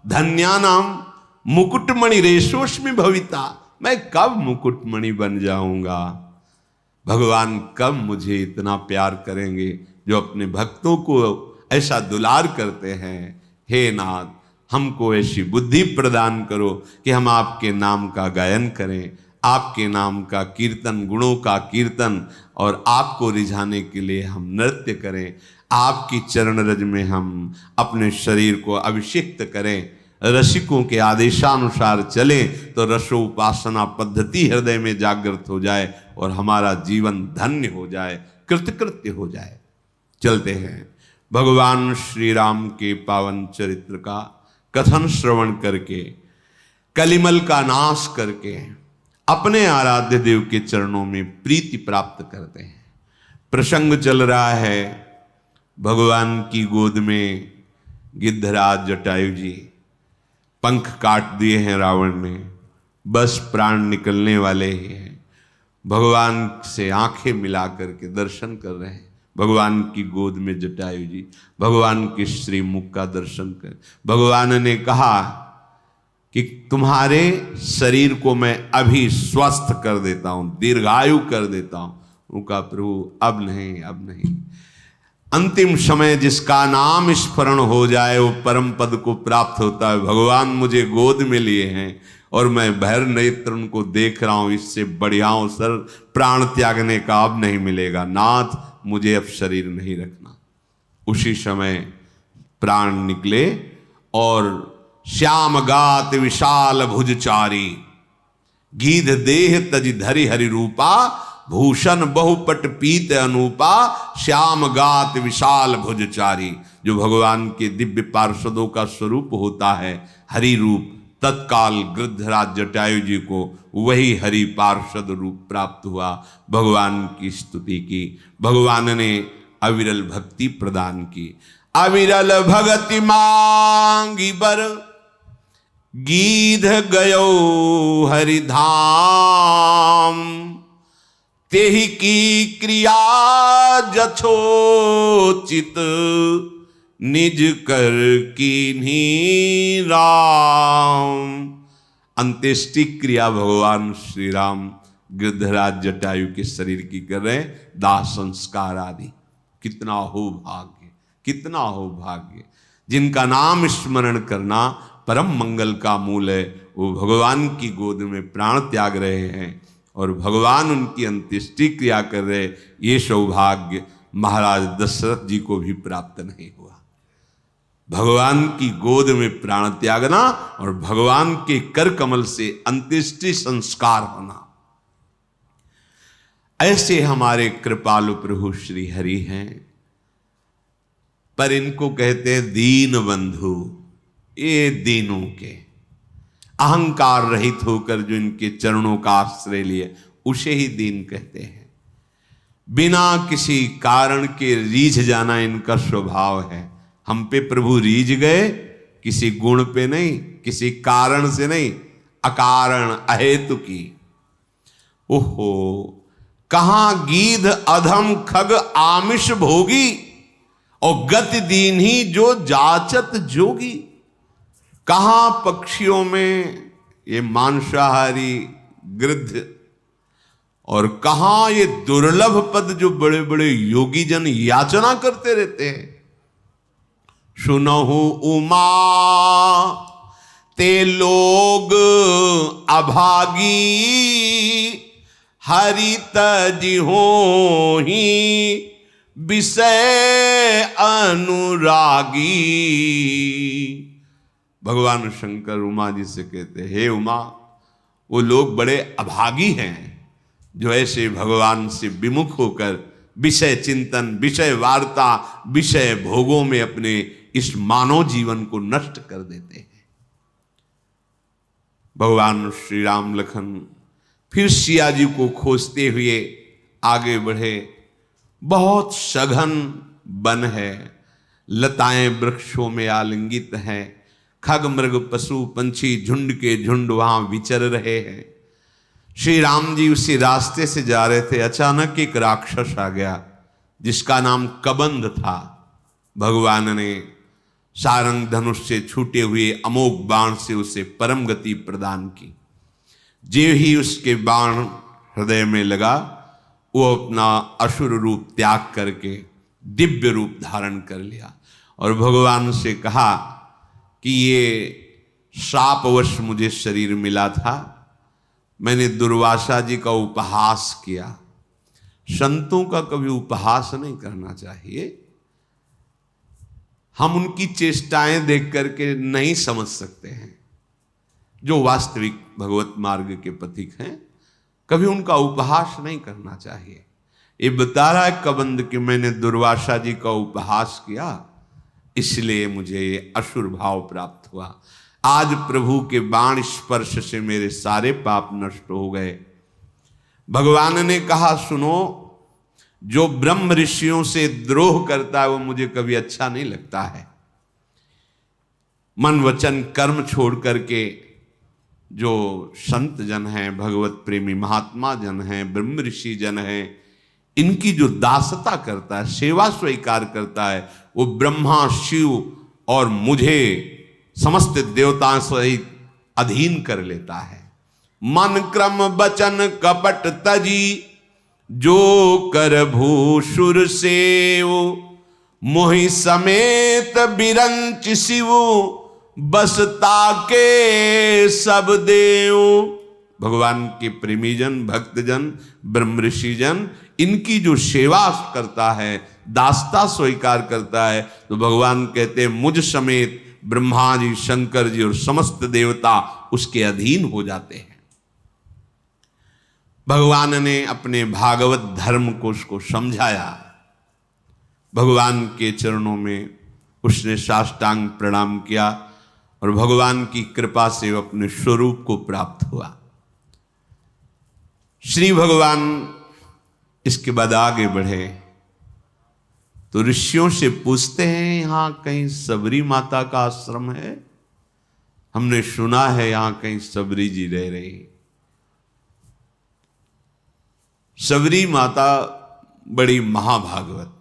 धन्यानाम मुकुटमणि रेशोस्मि भविता। मैं कब मुकुटमणि बन जाऊंगा? भगवान कब मुझे इतना प्यार करेंगे जो अपने भक्तों को ऐसा दुलार करते हैं। हे नाथ, हमको ऐसी बुद्धि प्रदान करो कि हम आपके नाम का गायन करें, आपके नाम का कीर्तन, गुणों का कीर्तन, और आपको रिझाने के लिए हम नृत्य करें। आपकी चरण रज में हम अपने शरीर को अभिषिक्त करें। रसिकों के आदेशानुसार चलें तो रसोपासना पद्धति हृदय में जागृत हो जाए और हमारा जीवन धन्य हो जाए, कृतकृत्य हो जाए। चलते हैं भगवान श्री राम के पावन चरित्र का कथन श्रवण करके, कलिमल का नाश करके अपने आराध्य देव के चरणों में प्रीति प्राप्त करते हैं। प्रसंग चल रहा है भगवान की गोद में गिद्धराज जटायु जी, पंख काट दिए हैं रावण ने, बस प्राण निकलने वाले ही हैं। भगवान से आंखें मिला करके दर्शन कर रहे हैं। भगवान की गोद में जटायु जी भगवान के श्रीमुख का दर्शन कर, भगवान ने कहा कि तुम्हारे शरीर को मैं अभी स्वस्थ कर देता हूं, दीर्घायु कर देता हूं। उनका प्रभु अब नहीं, अब नहीं। अंतिम समय जिसका नाम स्मरण हो जाए वो परम पद को प्राप्त होता है। भगवान मुझे गोद में लिए हैं और मैं भैर नेत्र उनको देख रहा हूं, इससे बढ़िया अवसर प्राण त्यागने का अब नहीं मिलेगा। नाथ मुझे अब शरीर नहीं रखना। उसी समय प्राण निकले और श्याम गात विशाल भुजचारी, गीध देह तज धरि हरि रूपा, भूषण बहुपट पीत अनूपा, श्याम गात विशाल भुजचारी। जो भगवान के दिव्य पार्षदों का स्वरूप होता है हरि रूप, तत्काल गृद्धराज जटायु जी को वही हरि पार्षद रूप प्राप्त हुआ। भगवान की स्तुति की, भगवान ने अविरल भक्ति प्रदान की। अविरल भगति मांगी बर, गीध गयो हरिधाम, तेहि की क्रिया जछोचित, निज कर कीन्ही राम। अंत्येष्टि क्रिया भगवान श्री राम गिरधराज जटायु के शरीर की कर रहे, दाह संस्कार आदि। कितना हो भाग्य, कितना हो भाग्य। जिनका नाम स्मरण करना परम मंगल का मूल है, वो भगवान की गोद में प्राण त्याग रहे हैं और भगवान उनकी अंत्येष्टि क्रिया कर रहे। ये सौभाग्य महाराज दशरथ जी को भी प्राप्त नहीं हुआ। भगवान की गोद में प्राण त्यागना और भगवान के कर कमल से अंत्येष्टि संस्कार होना। ऐसे हमारे कृपालु प्रभु श्री हरि हैं, पर इनको कहते हैं दीन बंधु। ये दीनों के अहंकार रहित होकर जो इनके चरणों का आश्रय लिए उसे ही दीन कहते हैं। बिना किसी कारण के रीझ जाना इनका स्वभाव है। हम पे प्रभु रीझ गए, किसी गुण पे नहीं, किसी कारण से नहीं, अकारण अहेतु की। ओहो, कहां गीध अधम खग आमिष भोगी, और गति दीन ही जो जाचत जोगी। कहां पक्षियों में ये मांसाहारी गिद्ध, और कहां ये दुर्लभ पद जो बड़े बड़े योगी जन याचना करते रहते हैं। सुनहु उमा ते लोग अभागी, हरि तज होहि विषय अनुरागी। भगवान शंकर उमा जी से कहते, हे उमा, वो लोग बड़े अभागी हैं जो ऐसे भगवान से विमुख होकर विषय चिंतन, विषय वार्ता, विषय भोगों में अपने इस मानव जीवन को नष्ट कर देते हैं। भगवान श्री राम लखन फिर सिया जी को खोजते हुए आगे बढ़े। बहुत सघन वन है, लताएं वृक्षों में आलिंगित हैं, खग मृग पशु पंछी झुंड के झुंड वहां विचर रहे हैं। श्री राम जी उसी रास्ते से जा रहे थे, अचानक एक राक्षस आ गया जिसका नाम कबंध था। भगवान ने सारंग धनुष से छूटे हुए अमोघ बाण से उसे परम गति प्रदान की। जो ही उसके बाण हृदय में लगा, वो अपना असुर रूप त्याग करके दिव्य रूप धारण कर लिया और भगवान से कहा कि ये शापवश मुझे शरीर मिला था, मैंने दुर्वासा जी का उपहास किया। संतों का कभी उपहास नहीं करना चाहिए। हम उनकी चेष्टाएं देख करके नहीं समझ सकते हैं। जो वास्तविक भगवत मार्ग के पथिक हैं, कभी उनका उपहास नहीं करना चाहिए। ये बता रहा है कबंध कि मैंने दुर्वासा जी का उपहास किया, इसलिए मुझे असुर भाव प्राप्त हुआ। आज प्रभु के बाण स्पर्श से मेरे सारे पाप नष्ट हो गए। भगवान ने कहा, सुनो, जो ब्रह्म ऋषियों से द्रोह करता है वो मुझे कभी अच्छा नहीं लगता है। मन वचन कर्म छोड़ करके जो संत जन हैं, भगवत प्रेमी महात्मा जन हैं, ब्रह्म ऋषि जन हैं, इनकी जो दासता करता है, सेवा स्वीकार करता है, वो ब्रह्मा शिव और मुझे समस्त देवताओं सहित अधीन कर लेता है। मन क्रम बचन कपट तजी, जो कर भूषुर सेव, मोहि समेत बिरंच शिव बसता के सब देव। भगवान के प्रेमीजन, भक्तजन, ब्रह्म ऋषिजन, इनकी जो सेवा करता है, दासता स्वीकार करता है, तो भगवान कहते हैं मुझ समेत ब्रह्मा जी, शंकर जी और समस्त देवता उसके अधीन हो जाते हैं। भगवान ने अपने भागवत धर्म को उसको समझाया। भगवान के चरणों में उसने साष्टांग प्रणाम किया और भगवान की कृपा से अपने स्वरूप को प्राप्त हुआ। श्री भगवान इसके बाद आगे बढ़े तो ऋषियों से पूछते हैं, यहां कहीं सबरी माता का आश्रम है? हमने सुना है यहां कहीं सबरी जी रह रही। सबरी माता बड़ी महाभागवत,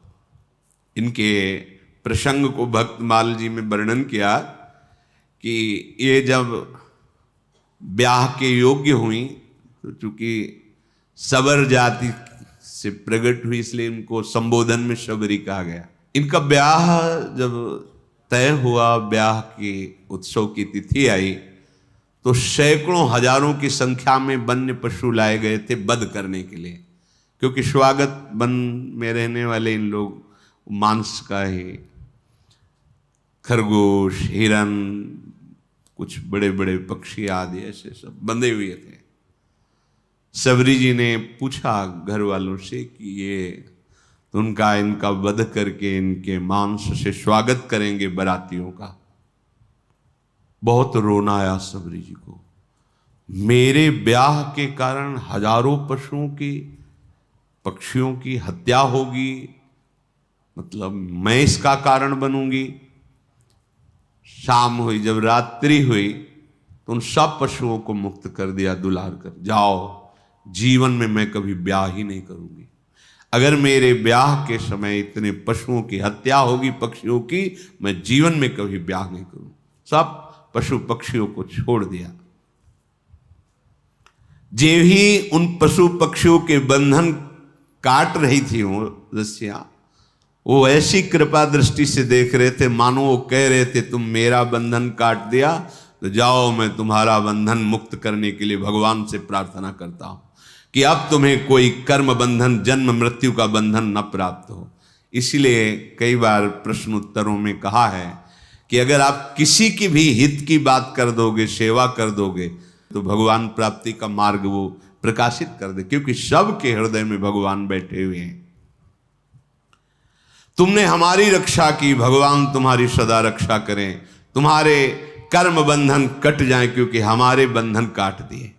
इनके प्रसंग को भक्तमाल जी में वर्णन किया कि ये जब ब्याह के योग्य हुई तो चूंकि सबर जाति से प्रकट हुई, इसलिए इनको संबोधन में शबरी कहा गया। इनका ब्याह जब तय हुआ, ब्याह के उत्सव की तिथि आई, तो सैकड़ों हजारों की संख्या में वन्य पशु लाए गए थे वध करने के लिए, क्योंकि स्वागत वन में रहने वाले इन लोग मांस का ही, खरगोश, हिरन, कुछ बड़े बड़े पक्षी आदि ऐसे सब बंधे हुए थे। सबरी जी ने पूछा घर वालों से कि ये तो इनका वध करके इनके मांस से स्वागत करेंगे बारातियों का। बहुत रोना आया सबरी जी को। मेरे ब्याह के कारण हजारों पशुओं की, पक्षियों की हत्या होगी, मतलब मैं इसका कारण बनूंगी। शाम हुई, जब रात्रि हुई तो उन सब पशुओं को मुक्त कर दिया दुलार कर, जाओ, जीवन में मैं कभी ब्याह ही नहीं करूंगी। अगर मेरे ब्याह के समय इतने पशुओं की हत्या होगी, पक्षियों की, मैं जीवन में कभी ब्याह नहीं करूं। सब पशु पक्षियों को छोड़ दिया। जे ही उन पशु पक्षियों के बंधन काट रही थी वो रस्सियां, वो ऐसी कृपा दृष्टि से देख रहे थे मानो वो कह रहे थे तुम मेरा बंधन काट दिया तो जाओ, मैं तुम्हारा बंधन मुक्त करने के लिए भगवान से प्रार्थना करता हूं कि अब तुम्हें कोई कर्म बंधन, जन्म मृत्यु का बंधन न प्राप्त हो। इसलिए कई बार प्रश्न उत्तरों में कहा है कि अगर आप किसी की भी हित की बात कर दोगे, सेवा कर दोगे, तो भगवान प्राप्ति का मार्ग वो प्रकाशित कर दे, क्योंकि सबके हृदय में भगवान बैठे हुए हैं। तुमने हमारी रक्षा की, भगवान तुम्हारी सदा रक्षा करें, तुम्हारे कर्म बंधन कट जाएं, क्योंकि हमारे बंधन काट दिए।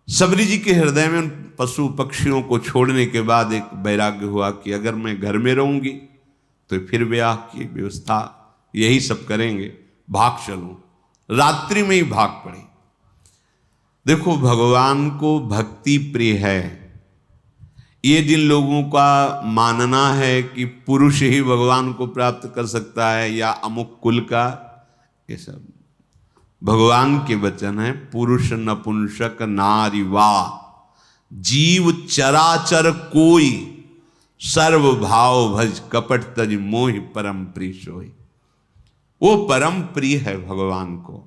सबरी जी के हृदय में उन पशु पक्षियों को छोड़ने के बाद एक वैराग्य हुआ कि अगर मैं घर में रहूंगी तो फिर ब्याह की व्यवस्था यही सब करेंगे, भाग चलूं। रात्रि में ही भाग पड़े। देखो, भगवान को भक्ति प्रिय है। ये जिन लोगों का मानना है कि पुरुष ही भगवान को प्राप्त कर सकता है या अमुक कुल का, ये सब भगवान के वचन है। पुरुष नपुंसक नारी वा जीव चराचर कोई, सर्व भाव भज कपट तज मोहि परम प्रिय सोई। वो परम प्रिय है भगवान को।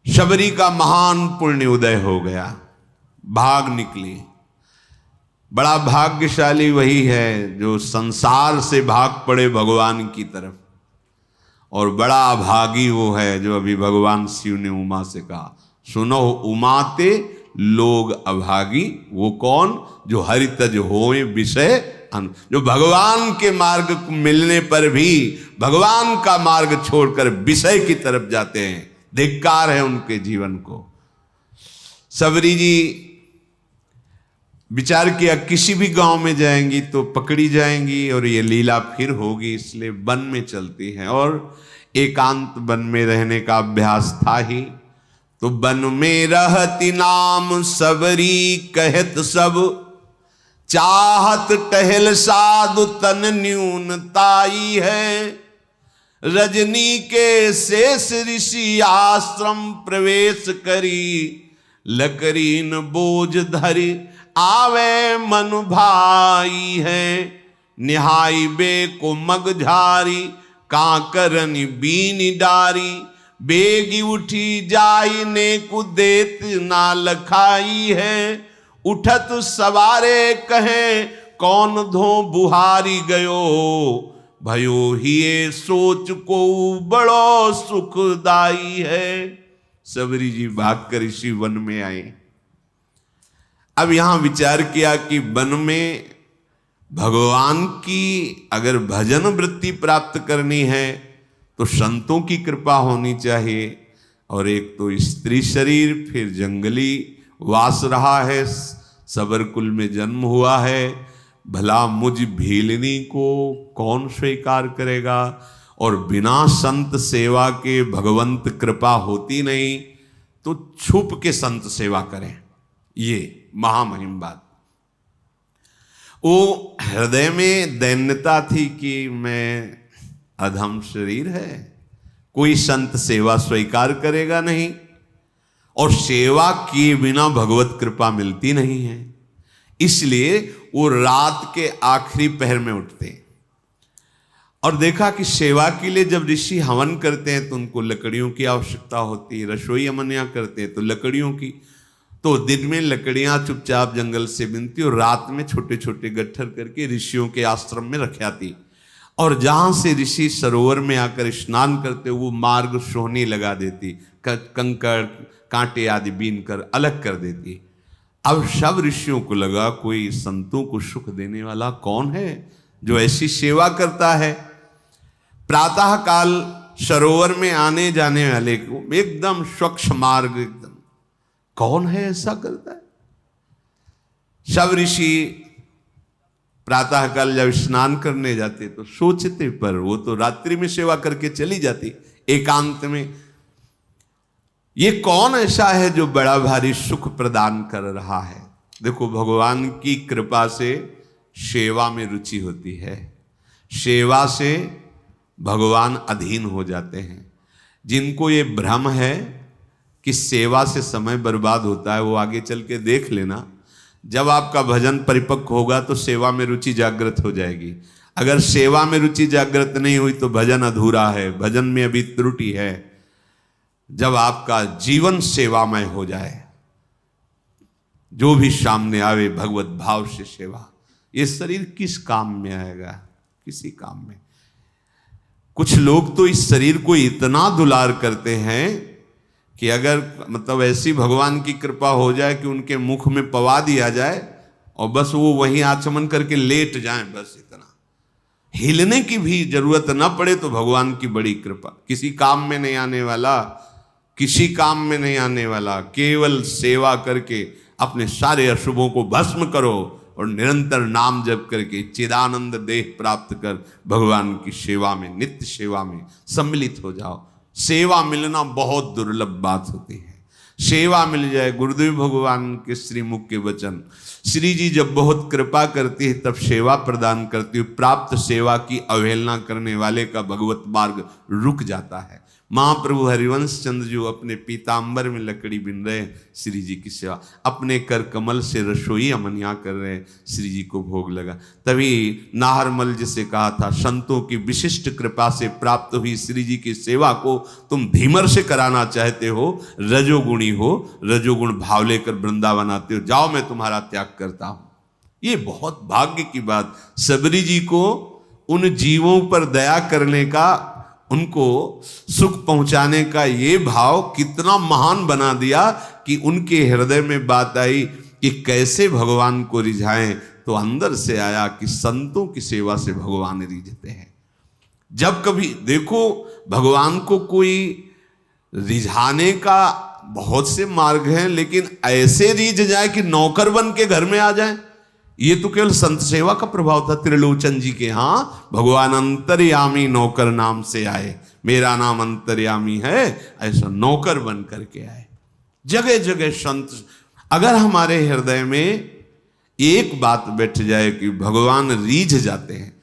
शबरी का महान पुण्य उदय हो गया, भाग निकली। बड़ा भाग्यशाली वही है जो संसार से भाग पड़े भगवान की तरफ, और बड़ा अभागी वो है जो अभी भगवान शिव ने उमा से कहा, सुनो उमाते लोग अभागी। वो कौन? जो हरितज होए विषय, जो भगवान के मार्ग मिलने पर भी भगवान का मार्ग छोड़कर विषय की तरफ जाते हैं। धिक्कार है उनके जीवन को। सबरी जी विचार किया किसी भी गांव में जाएंगी तो पकड़ी जाएंगी और ये लीला फिर होगी, इसलिए वन में चलती हैं। और एकांत वन में रहने का अभ्यास था ही, तो वन में रहती नाम सबरी कहत सब, चाहत टहल साधु तन न्यूनताई है। रजनी के शेष ऋषि आश्रम प्रवेश करी, लकरीन बोझ धरी आवे मन भाई है। निहाई बे को मग झारी, कांकरनी बीनी डारी। बेगी उठी जाई ने को देत ना लखाई है। उठत सवारे कहे कौन धो बुहारी गयो। भयो हिये सोच को बड़ो सुखदाई है। सबरी जी भाग कर ऋषि वन में आए। अब यहां विचार किया कि वन में भगवान की अगर भजन वृत्ति प्राप्त करनी है तो संतों की कृपा होनी चाहिए। और एक तो स्त्री शरीर, फिर जंगली वास रहा है, सबर कुल में जन्म हुआ है। भला मुझ भीलनी को कौन स्वीकार करेगा। और बिना संत सेवा के भगवंत कृपा होती नहीं, तो छुप के संत सेवा करें, ये महामहिम बात। वो हृदय में दैन्यता थी कि मैं अधम शरीर है, कोई संत सेवा स्वीकार करेगा नहीं, और सेवा किए बिना भगवत कृपा मिलती नहीं है। इसलिए वो रात के आखिरी पहर में उठते हैं। और देखा कि सेवा के लिए जब ऋषि हवन करते हैं तो उनको लकड़ियों की आवश्यकता होती है। रसोई अमनिया करते हैं तो लकड़ियों की। तो दिन में लकड़ियां चुपचाप जंगल से बिनती और रात में छोटे छोटे गट्ठर करके ऋषियों के आश्रम में रख आती। और जहां से ऋषि सरोवर में आकर स्नान करते वो मार्ग सोहनी लगा देती, कंकड़ कांटे आदि बीन कर अलग कर देती। अब सब ऋषियों को लगा कोई संतों को सुख देने वाला कौन है जो ऐसी सेवा करता है। प्रातः काल सरोवर में आने जाने वाले को एकदम स्वच्छ मार्ग, एकदम कौन है ऐसा करता है। सब ऋषि प्रातः काल जब स्नान करने जाते तो सोचते, पर वो तो रात्रि में सेवा करके चली जाती एकांत में। ये कौन ऐसा है जो बड़ा भारी सुख प्रदान कर रहा है। देखो, भगवान की कृपा से सेवा में रुचि होती है, सेवा से भगवान अधीन हो जाते हैं। जिनको ये भ्रम है कि सेवा से समय बर्बाद होता है, वो आगे चल के देख लेना। जब आपका भजन परिपक्व होगा तो सेवा में रुचि जागृत हो जाएगी। अगर सेवा में रुचि जागृत नहीं हुई तो भजन अधूरा है, भजन में अभी त्रुटि है। जब आपका जीवन सेवामय हो जाए, जो भी सामने आवे भगवत भाव से सेवा, ये शरीर किस काम में आएगा, किसी काम में। कुछ लोग तो इस शरीर को इतना दुलार करते हैं कि अगर मतलब ऐसी भगवान की कृपा हो जाए कि उनके मुख में पवा दिया जाए और बस वो वहीं आचमन करके लेट जाएं, बस इतना, हिलने की भी जरूरत ना पड़े तो भगवान की बड़ी कृपा। किसी काम में नहीं आने वाला, किसी काम में नहीं आने वाला, केवल सेवा करके अपने सारे अशुभों को भस्म करो और निरंतर नाम जप करके चिदानंद देह प्राप्त कर भगवान की सेवा में, नित्य सेवा में सम्मिलित हो जाओ। सेवा मिलना बहुत दुर्लभ बात होती है। सेवा मिल जाए, गुरुदेव भगवान के श्रीमुख के वचन, श्री जी जब बहुत कृपा करती है तब सेवा प्रदान करती है। प्राप्त सेवा की अवहेलना करने वाले का भगवत मार्ग रुक जाता है। महाप्रभु हरिवंश चंद्र जो अपने पीताम्बर में लकड़ी बिन रहे श्री जी की सेवा, अपने कर कमल से रसोई अमनिया कर रहे श्री जी को भोग लगा। तभी नाहरमल जिसे कहा था, संतों की विशिष्ट कृपा से प्राप्त हुई श्री जी की सेवा को तुम धीमर से कराना चाहते हो, रजोगुणी हो, रजोगुण भाव लेकर वृंदावन आते हो, जाओ मैं तुम्हारा त्याग करता हूं। ये बहुत भाग्य की बात। सबरी जी को उन जीवों पर दया करने का, उनको सुख पहुंचाने का ये भाव कितना महान बना दिया कि उनके हृदय में बात आई कि कैसे भगवान को रिझाएं। तो अंदर से आया कि संतों की सेवा से भगवान रिझते हैं। जब कभी देखो, भगवान को कोई रिझाने का बहुत से मार्ग हैं, लेकिन ऐसे रिझ जाए कि नौकर बन के घर में आ जाए, ये तो केवल संत सेवा का प्रभाव था। त्रिलोचन जी के यहाँ भगवान अंतर्यामी नौकर नाम से आए, मेरा नाम अंतर्यामी है, ऐसा नौकर बन करके आए। जगह जगह संत। अगर हमारे हृदय में एक बात बैठ जाए कि भगवान रीझ जाते हैं,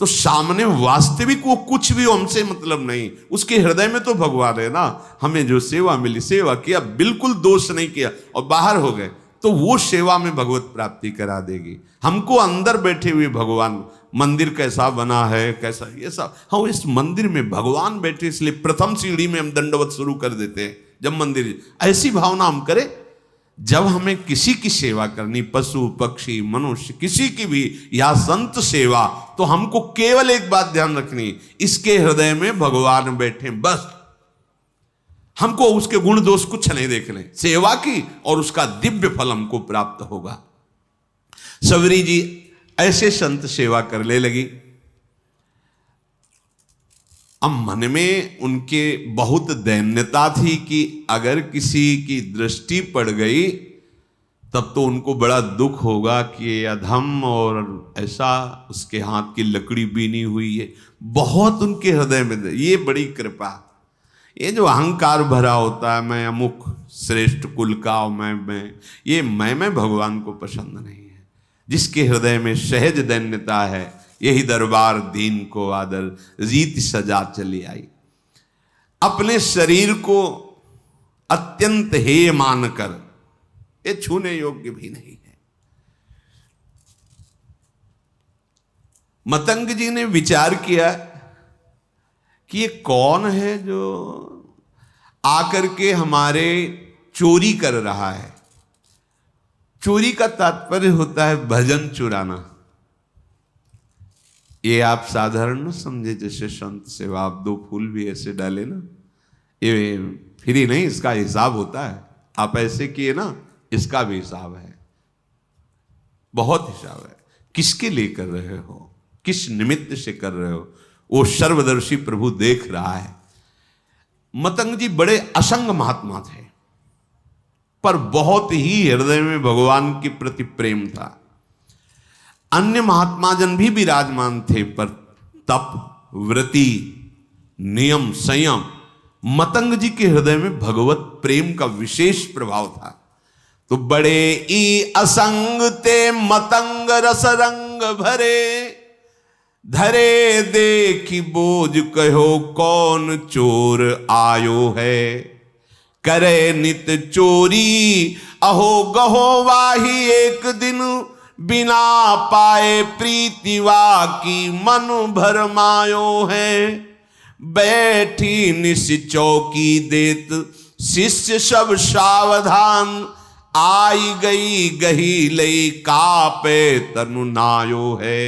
तो सामने वास्तविक वो कुछ भी हमसे मतलब नहीं, उसके हृदय में तो भगवान है ना। हमें जो सेवा मिली, सेवा किया, बिल्कुल दोष नहीं किया और बाहर हो गए, तो वो सेवा में भगवत प्राप्ति करा देगी। हमको अंदर बैठे हुए भगवान, मंदिर कैसा बना है, कैसा ये सब, हाँ इस मंदिर में भगवान बैठे, इसलिए प्रथम सीढ़ी में हम दंडवत शुरू कर देते हैं। जब मंदिर, ऐसी भावना हम करें। जब हमें किसी की सेवा करनी, पशु पक्षी मनुष्य किसी की भी, या संत सेवा, तो हमको केवल एक बात ध्यान रखनी, इसके हृदय में भगवान बैठे, बस। हमको उसके गुण दोष कुछ नहीं देखने, सेवा की और उसका दिव्य फल हमको प्राप्त होगा। सबरी जी ऐसे संत सेवा करने लगी। अब मन में उनके बहुत दैन्यता थी कि अगर किसी की दृष्टि पड़ गई तब तो उनको बड़ा दुख होगा कि ये अधम, और ऐसा उसके हाथ की लकड़ी बीनी हुई है। बहुत उनके हृदय में ये बड़ी कृपा। ये जो अहंकार भरा होता है, मैं अमुक श्रेष्ठ कुल का, मैं भगवान को पसंद नहीं है। जिसके हृदय में सहज दैन्यता है, यही दरबार दीन को आदर, रीत सजा चली आई। अपने शरीर को अत्यंत हेय मानकर, ये छूने योग्य भी नहीं है। मतंग जी ने विचार किया कि ये कौन है जो आकर के हमारे चोरी कर रहा है। चोरी का तात्पर्य होता है भजन चुराना। ये आप साधारण न समझे, जैसे संत सेवा आप 2 फूल भी ऐसे डाले ना, ये फ्री नहीं, इसका हिसाब होता है। आप ऐसे किए ना, इसका भी हिसाब है, बहुत हिसाब है। किसके लिए कर रहे हो, किस निमित्त से कर रहे हो, वो सर्वदर्शी प्रभु देख रहा है। मतंग जी बड़े असंग महात्मा थे, पर बहुत ही हृदय में भगवान के प्रति प्रेम था। अन्य महात्मा जन भी विराजमान थे, पर तप, व्रति, नियम, संयम, मतंग जी के हृदय में भगवत प्रेम का विशेष प्रभाव था। तो बड़े ई असंग ते मतंग रस रंग भरे, धरे देखी बोझ कहो कौन चोर आयो है। करे नित चोरी अहो गहो वाही एक दिन, बिना पाए प्रीतिवा की मन भरमायो है। बैठी निस चौकी देत शिष्य सब सावधान, आई गई गही लई कापे तनु नायो है।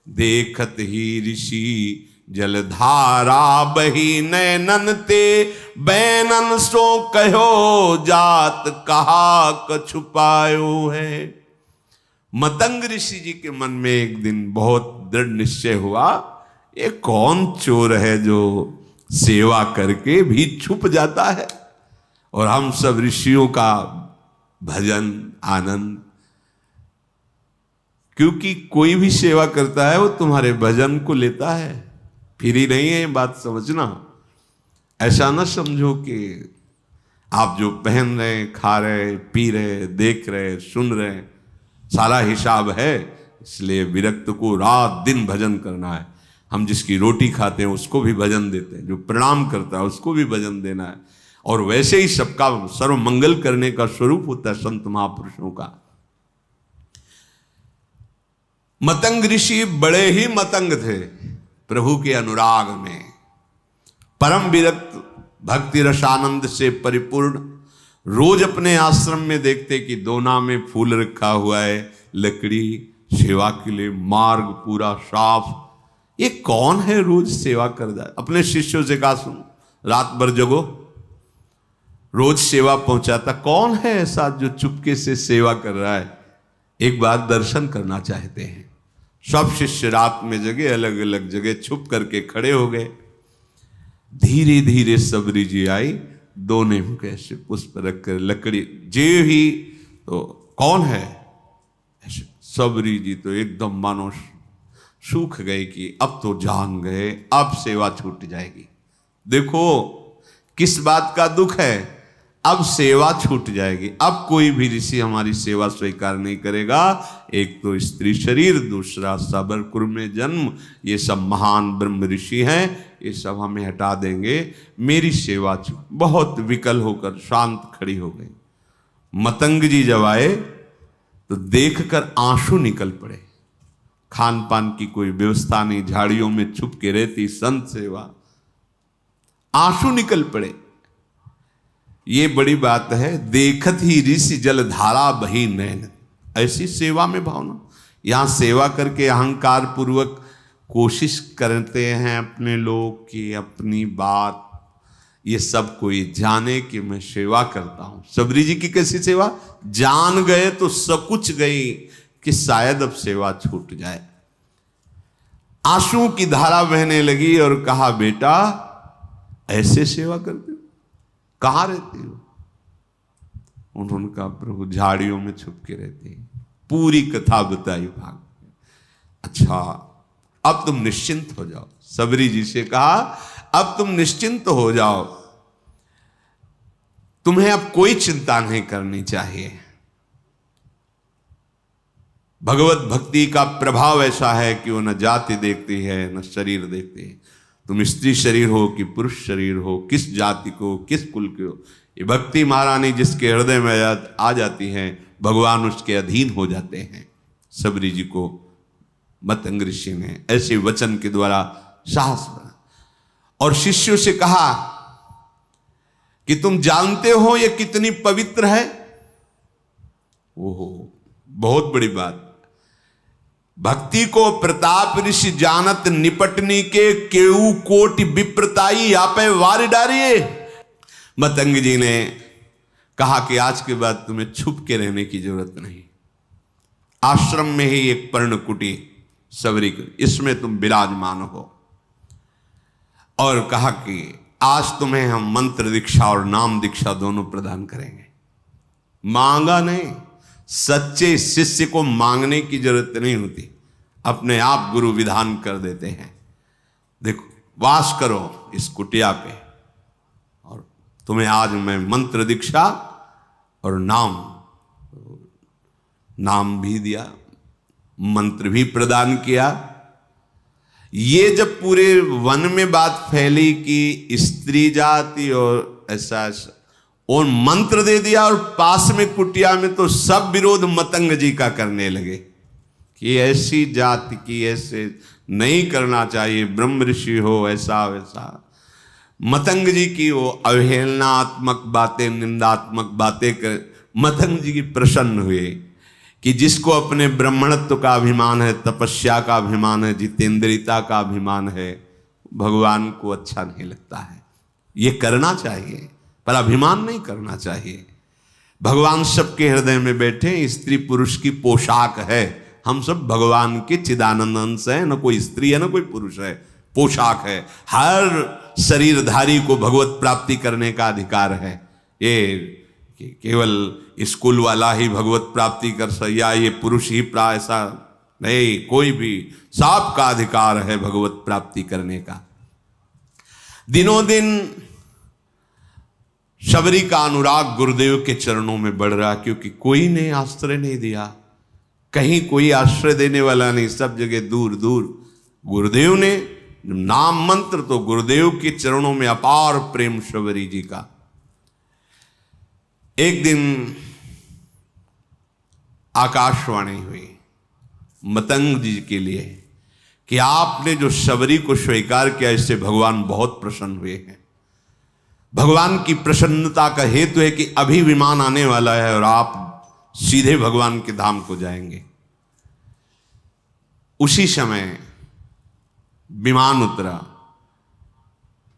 देखत ही ऋषि जलधारा बही नैनन ते, बैनन सो कहो जात कहा कछुपायो है। मतंग ऋषि जी के मन में एक दिन बहुत दृढ़ निश्चय हुआ, ये कौन चोर है जो सेवा करके भी छुप जाता है, और हम सब ऋषियों का भजन आनंद। क्योंकि कोई भी सेवा करता है वो तुम्हारे भजन को लेता है, फ्री नहीं है, बात समझना। ऐसा ना समझो कि आप जो पहन रहे, खा रहे, पी रहे, देख रहे, सुन रहे, सारा हिसाब है, इसलिए विरक्त को रात दिन भजन करना है। हम जिसकी रोटी खाते हैं उसको भी भजन देते हैं, जो प्रणाम करता है उसको भी भजन देना है। और वैसे ही सबका सर्व मंगल करने का स्वरूप होता है संत महापुरुषों का। मतंग ऋषि बड़े ही मतंग थे प्रभु के अनुराग में, परम विरक्त, भक्ति रसानंद से परिपूर्ण। रोज अपने आश्रम में देखते कि दोना में फूल रखा हुआ है, लकड़ी, सेवा के लिए मार्ग पूरा साफ। ये कौन है रोज सेवा कर जाए। अपने शिष्यों से कहा, सुन रात भर जगो, रोज सेवा पहुंचाता। कौन है ऐसा जो चुपके से सेवा कर रहा है, एक बार दर्शन करना चाहते हैं। सब शिष्य रात में जगे, अलग अलग जगह छुप करके खड़े हो गए। धीरे धीरे सबरी जी आई, दोने में कैसे पुष्प रखकर लकड़ी जे ही, तो कौन है ऐसे। सबरी जी तो एकदम मानो सूख गए कि अब तो जान गए, अब सेवा छूट जाएगी। देखो किस बात का दुख है, अब सेवा छूट जाएगी। अब कोई भी ऋषि हमारी सेवा स्वीकार नहीं करेगा। एक तो स्त्री शरीर, दूसरा सबरकुर में जन्म, ये सब महान ब्रह्म ऋषि हैं, ये सब हमें हटा देंगे, मेरी सेवा छूट। बहुत विकल होकर शांत खड़ी हो गई। मतंग जी जब आए तो देखकर आंसू निकल पड़े। खान पान की कोई व्यवस्था नहीं, झाड़ियों में छुप के रहती संत सेवा, आंसू निकल पड़े। ये बड़ी बात है। देखत ही ऋषि जल धारा बही नैन, ऐसी सेवा में भावना। यहां सेवा करके अहंकार पूर्वक कोशिश करते हैं अपने लोग की अपनी बात, ये सब कोई जाने कि मैं सेवा करता हूं। सबरी जी की कैसी सेवा, जान गए तो सब कुछ गई कि शायद अब सेवा छूट जाए। आंसू की धारा बहने लगी और कहा, बेटा ऐसे सेवा करते हो, कहां रहते हो? उन्होंने कहा, प्रभु झाड़ियों में छुप के रहते हैं। पूरी कथा बताई भाग। अच्छा, अब तुम निश्चिंत हो जाओ। सबरी जी से कहा, अब तुम निश्चिंत हो जाओ, तुम्हें अब कोई चिंता नहीं करनी चाहिए। भगवत भक्ति का प्रभाव ऐसा है कि वो न जाति देखती है न शरीर देखती है। तुम स्त्री शरीर हो कि पुरुष शरीर हो, किस जाति को किस कुल के हो, ये भक्ति महारानी जिसके हृदय में आ जाती है, भगवान उसके अधीन हो जाते हैं। सबरी जी को मतंग ऋषि ने ऐसे वचन के द्वारा साहस बना और शिष्यों से कहा कि तुम जानते हो ये कितनी पवित्र है। ओहो, बहुत बड़ी बात। भक्ति को प्रताप ऋषि जानत निपटनी के केऊ कोटि विप्रताई यापे वार डारिये। मतंग जी ने कहा कि आज के बाद तुम्हें छुप के रहने की जरूरत नहीं। आश्रम में ही एक पर्णकुटी सबरी, इसमें तुम विराजमान हो। और कहा कि आज तुम्हें हम मंत्र दीक्षा और नाम दीक्षा दोनों प्रदान करेंगे। मांगा नहीं, सच्चे शिष्य को मांगने की जरूरत नहीं होती, अपने आप गुरु विधान कर देते हैं। देखो, वास करो इस कुटिया पे और तुम्हें आज मैं मंत्र दीक्षा और नाम भी दिया, मंत्र भी प्रदान किया। ये जब पूरे वन में बात फैली कि स्त्री जाति और ऐसा और मंत्र दे दिया और पास में कुटिया में, तो सब विरोध मतंग जी का करने लगे कि ऐसी जाति की ऐसे नहीं करना चाहिए, ब्रह्म ऋषि हो ऐसा वैसा। मतंग जी की वो अवहेलनात्मक बातें, निंदात्मक बातें कर मतंग जी की प्रसन्न हुए कि जिसको अपने ब्राह्मणत्व का अभिमान है, तपस्या का अभिमान है, जितेंद्रियता का अभिमान है, भगवान को अच्छा नहीं लगता है। ये करना चाहिए पर अभिमान नहीं करना चाहिए। भगवान सबके हृदय में बैठे, स्त्री पुरुष की पोशाक है। हम सब भगवान के चिदानंद अंश है, न कोई स्त्री है न कोई पुरुष है, पोशाक है। हर शरीरधारी को भगवत प्राप्ति करने का अधिकार है। ये केवल स्कूल वाला ही भगवत प्राप्ति कर सकता, या ये पुरुष ही ऐसा नहीं, कोई भी, सबका अधिकार है भगवत प्राप्ति करने का। दिनों दिन शबरी का अनुराग गुरुदेव के चरणों में बढ़ रहा, क्योंकि कोई ने आश्रय नहीं दिया, कहीं कोई आश्रय देने वाला नहीं, सब जगह दूर दूर। गुरुदेव ने नाम मंत्र, तो गुरुदेव के चरणों में अपार प्रेम शबरी जी का। एक दिन आकाशवाणी हुई मतंग जी के लिए कि आपने जो शबरी को स्वीकार किया, इससे भगवान बहुत प्रसन्न हुए हैं। भगवान की प्रसन्नता का हेतु है कि अभी विमान आने वाला है और आप सीधे भगवान के धाम को जाएंगे। उसी समय विमान उतरा।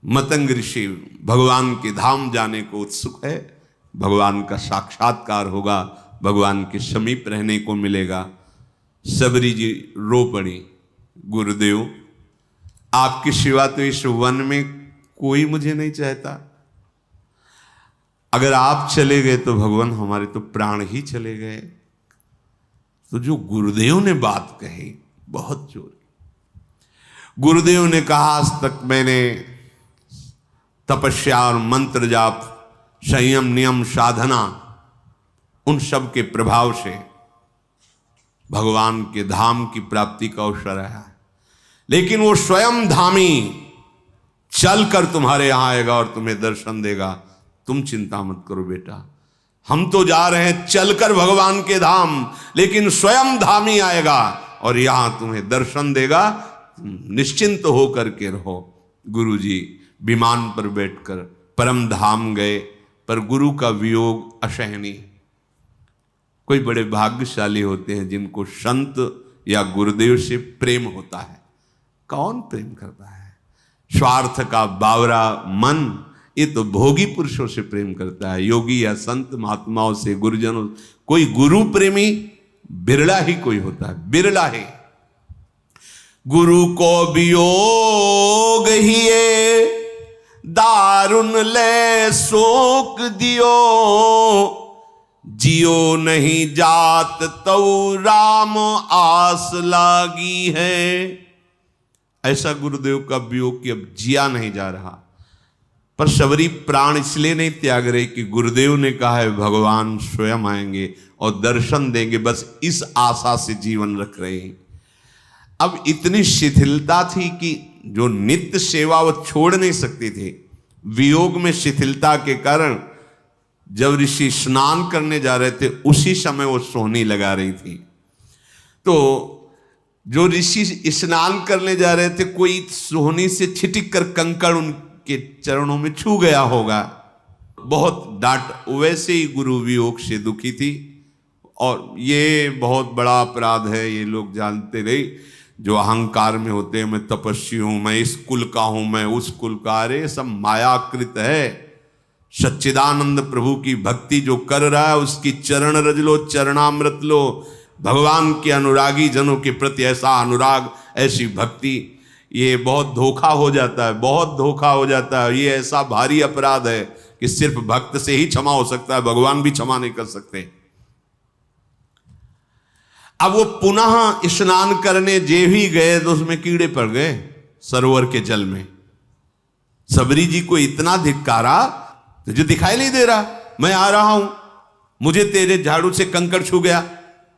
मतंग ऋषि भगवान के धाम जाने को उत्सुक है, भगवान का साक्षात्कार होगा, भगवान के समीप रहने को मिलेगा। सबरी जी रो पड़ी, गुरुदेव आपकी सिवा तो इस वन में कोई मुझे नहीं चाहता, अगर आप चले गए तो भगवान हमारे तो प्राण ही चले गए। तो जो गुरुदेव ने बात कही बहुत जोर, गुरुदेव ने कहा आज तक मैंने तपस्या और मंत्र जाप, संयम नियम साधना, उन सब के प्रभाव से भगवान के धाम की प्राप्ति का अवसर है, लेकिन वो स्वयं धामी चलकर तुम्हारे यहां आएगा और तुम्हें दर्शन देगा। तुम चिंता मत करो बेटा, हम तो जा रहे हैं चलकर भगवान के धाम, लेकिन स्वयं धाम ही आएगा और यहां तुम्हें दर्शन देगा, निश्चिंत होकर के रहो। गुरु जी विमान पर बैठकर परम धाम गए, पर गुरु का वियोग असहनीय। कोई बड़े भाग्यशाली होते हैं जिनको संत या गुरुदेव से प्रेम होता है। कौन प्रेम करता है? स्वार्थ का बावरा मन, ये तो भोगी पुरुषों से प्रेम करता है। योगी या संत महात्माओं से, गुरुजनों, कोई गुरु प्रेमी बिरला ही कोई होता है, बिरला ही। गुरु को वियोग हिए दारुण ले शोक दियो, जियो नहीं जात तऊ राम आस लागी है। ऐसा गुरुदेव का वियोग कि अब जिया नहीं जा रहा। पर शबरी प्राण इसलिए नहीं त्याग रही कि गुरुदेव ने कहा है भगवान स्वयं आएंगे और दर्शन देंगे, बस इस आशा से जीवन रख रहे हैं। अब इतनी शिथिलता थी कि जो नित्य सेवा वो छोड़ नहीं सकते थे। वियोग में शिथिलता के कारण जब ऋषि स्नान करने जा रहे थे उसी समय वो सोहनी लगा रही थी। तो जो ऋषि स्नान करने जा रहे थे, कोई सोहनी से छिटक कर कंकड़ उनके चरणों में छू गया होगा, बहुत डांट। वैसे ही गुरु वियोग से दुखी थी। और ये बहुत बड़ा अपराध है, ये लोग जानते रहे जो अहंकार में होते हैं, मैं तपस्वी हूं, मैं इस कुल का हूं, मैं उस कुल का। अरे सब मायाकृत है। सच्चिदानंद प्रभु की भक्ति जो कर रहा है उसकी चरण रज लो, चरणामृत लो। भगवान के अनुरागी जनों के प्रति ऐसा अनुराग, ऐसी भक्ति, ये बहुत धोखा हो जाता है, बहुत धोखा हो जाता है। ये ऐसा भारी अपराध है कि सिर्फ भक्त से ही क्षमा हो सकता है, भगवान भी क्षमा नहीं कर सकते। अब वो पुनः स्नान करने जे भी गए तो उसमें कीड़े पड़ गए सरोवर के जल में। सबरी जी को इतना धिक्कारा, तुझे दिखाई नहीं दे रहा, मैं आ रहा हूं, मुझे तेरे झाड़ू से कंकड़ छू गया।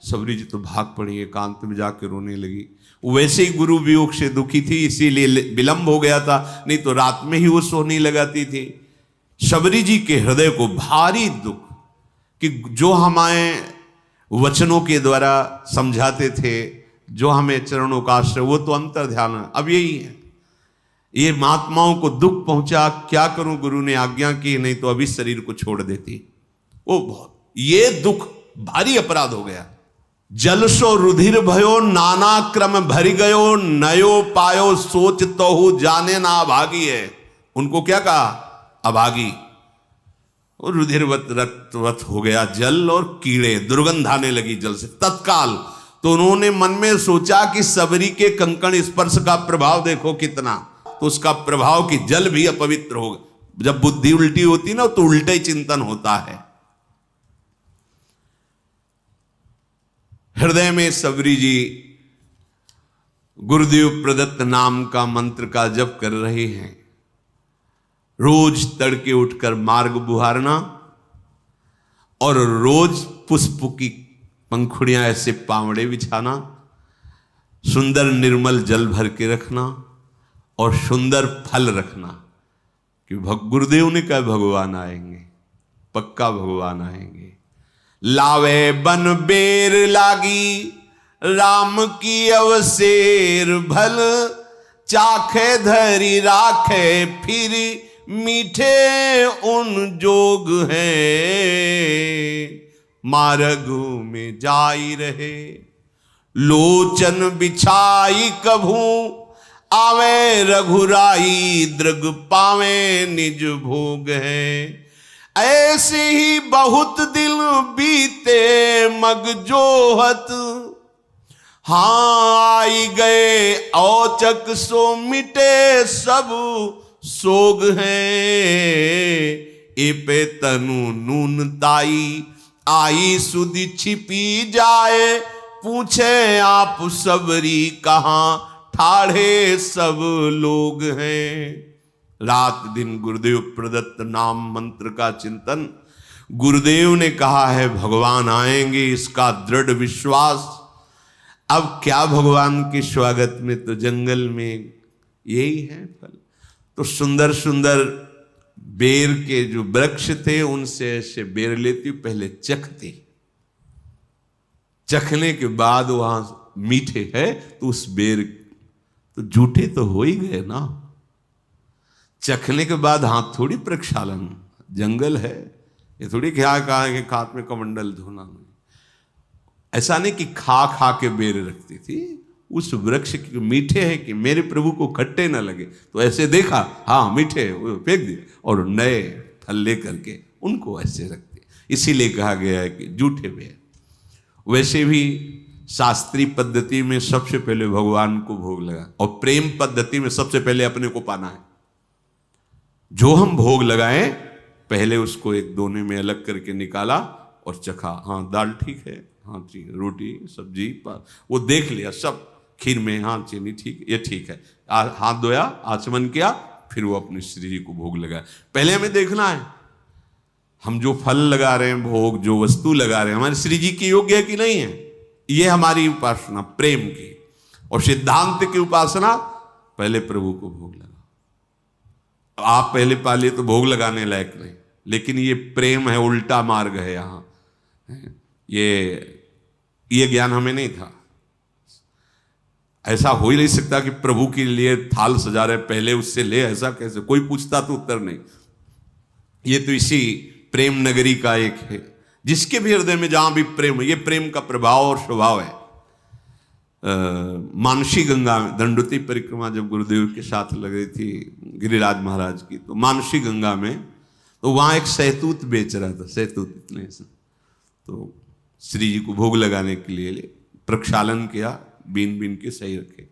सबरी जी तो भाग पड़ी, एकांत में जाकर रोने लगी। वैसे ही गुरु वियोग से दुखी थी, इसीलिए विलंब हो गया था, नहीं तो रात में ही वो सोहनी लगाती थी। सबरी जी के हृदय को भारी दुख कि जो हमारे वचनों के द्वारा समझाते थे, जो हमें चरणों का आश्रय, वो तो अंतर ध्यान है। अब यही है, ये महात्माओं को दुख पहुंचा, क्या करूं, गुरु ने आज्ञा की, नहीं तो अभी शरीर को छोड़ देती। वो बहुत, ये दुख भारी अपराध हो गया। जलसो रुधिर भयो नाना क्रम भरी गयो, नयो पायो सोच तो जाने ना अभागी है। उनको क्या कहा? अभागी। और रुधिरवत रक्तवत हो गया जल, और कीड़े, दुर्गंध आने लगी जल से तत्काल। तो उन्होंने मन में सोचा कि सबरी के कंकण स्पर्श का प्रभाव देखो कितना, तो उसका प्रभाव कि जल भी अपवित्र होगा। जब बुद्धि उल्टी होती ना तो उल्टा ही चिंतन होता है। हृदय में सबरी जी गुरुदेव प्रदत्त नाम का मंत्र का जप कर रहे हैं। रोज तड़के उठकर मार्ग बुहारना और रोज पुष्प की पंखुड़ियां ऐसे पावड़े बिछाना, सुंदर निर्मल जल भर के रखना और सुंदर फल रखना। कि गुरुदेव ने कहा भगवान आएंगे, पक्का भगवान आएंगे। लावे बन बेर लागी राम की अवसेर भल, चाखे धरी राखे फिर मीठे उन जोग हैं। मार्ग में जाई रहे लोचन बिछाई कभू, आवे रघुराई दृग पावे निज भोग है। ऐसे ही बहुत दिल बीते मग जोहत, हाँ आई गए औचक सो मिटे सब सोग हैं। ए पे तनु नून ताई आई सुधि छिपी जाए, पूछे आप सबरी कहाँ ठाढ़े सब लोग हैं। रात दिन गुरुदेव प्रदत्त नाम मंत्र का चिंतन। गुरुदेव ने कहा है भगवान आएंगे, इसका दृढ़ विश्वास। अब क्या भगवान के स्वागत में तो जंगल में यही है फल। तो सुंदर सुंदर बेर के जो वृक्ष थे उनसे ऐसे बेर लेती, पहले चखती, चखने के बाद वहां मीठे है तो उस बेर तो जूठे तो हो ही गए ना। चखने के बाद हाथ थोड़ी प्रक्षालन, जंगल है ये थोड़ी क्या कहा है कि हाथ में कमंडल धोना नहीं। ऐसा नहीं कि खा खा के बेर रखती थी, उस वृक्ष के मीठे हैं कि मेरे प्रभु को खट्टे ना लगे तो ऐसे देखा, हाँ मीठे, फेंक दिए और नए फल लेकर के उनको ऐसे रखते। इसीलिए कहा गया है कि जूठे बेर। वैसे भी शास्त्रीय पद्धति में सबसे पहले भगवान को भोग लगा, और प्रेम पद्धति में सबसे पहले अपने को पाना है। जो हम भोग लगाएं पहले उसको एक दोने में अलग करके निकाला और चखा, हाँ दाल ठीक है, हाँ ठीक, रोटी सब्जी वो देख लिया सब, खीर में हाँ चीनी ठीक, ये ठीक है, हाथ धोया, आचमन किया, फिर वो अपने श्री जी को भोग लगाया। पहले हमें देखना है हम जो फल लगा रहे हैं, भोग जो वस्तु लगा रहे हैं, हमारे श्री जी की योग्य है कि नहीं है। ये हमारी उपासना प्रेम की, और सिद्धांत की उपासना पहले प्रभु को भोग लगा। आप पहले पालिए तो भोग लगाने लायक नहीं, लेकिन ये प्रेम है, उल्टा मार्ग है यहाँ। ये ज्ञान हमें नहीं था। ऐसा हो ही नहीं सकता कि प्रभु के लिए थाल सजा रहे पहले उससे ले, ऐसा कैसे? कोई पूछता तो उत्तर नहीं। ये तो इसी प्रेम नगरी का एक है, जिसके भी हृदय में जहां भी प्रेम है, ये प्रेम का प्रभाव और स्वभाव है। मानसी गंगा में दंडोती परिक्रमा जब गुरुदेव के साथ लग रही थी गिरिराज महाराज की, तो मानसी गंगा में तो वहां एक सहतूत बेच रहा था, सहतूत इतने से, तो श्री जी को भोग लगाने के लिए प्रक्षालन किया, बीन बीन के सही रखे।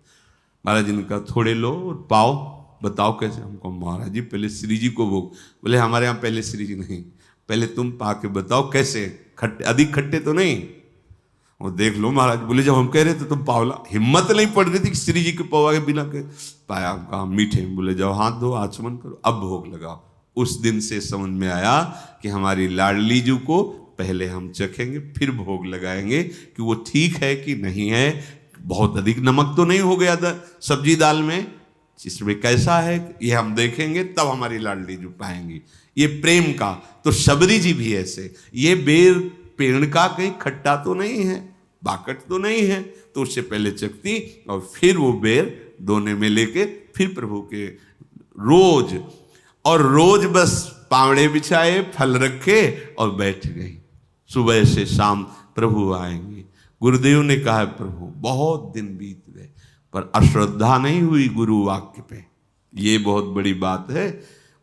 महाराज जी ने कहा थोड़े लो और पाओ, बताओ कैसे? हमको महाराज जी पहले श्री जी को भोग। बोले हमारे यहाँ पहले श्री जी नहीं, पहले तुम पा के बताओ कैसे, खट्टे अधिक खट्टे तो नहीं? और देख लो महाराज। बोले जब हम कह रहे थे तुम पावला, हिम्मत नहीं पड़ रही थी कि श्री जी के पवा के बिना के पाया, कहा मीठे। बोले जब हाथ धो आचमन करो, अब भोग लगाओ। उस दिन से समझ में आया कि हमारी लाडली जी को पहले हम चखेंगे, फिर भोग लगाएंगे कि वो ठीक है कि नहीं है, बहुत अधिक नमक तो नहीं हो गया सब्जी दाल में, इसमें कैसा है ये हम देखेंगे, तब हमारी लाडली जी पाएंगी। ये प्रेम का। तो शबरी जी भी ऐसे, ये बेर पेड़ का कहीं खट्टा तो नहीं है, बाकट तो नहीं है, तो उससे पहले चखती और फिर वो बेर दोने में लेके फिर प्रभु के रोज, और रोज बस पावड़े बिछाए, फल रखे और बैठ गई। सुबह से शाम प्रभु आएंगे। गुरुदेव ने कहा प्रभु बहुत दिन बीत गए पर अश्रद्धा नहीं हुई गुरु वाक्य पे, ये बहुत बड़ी बात है।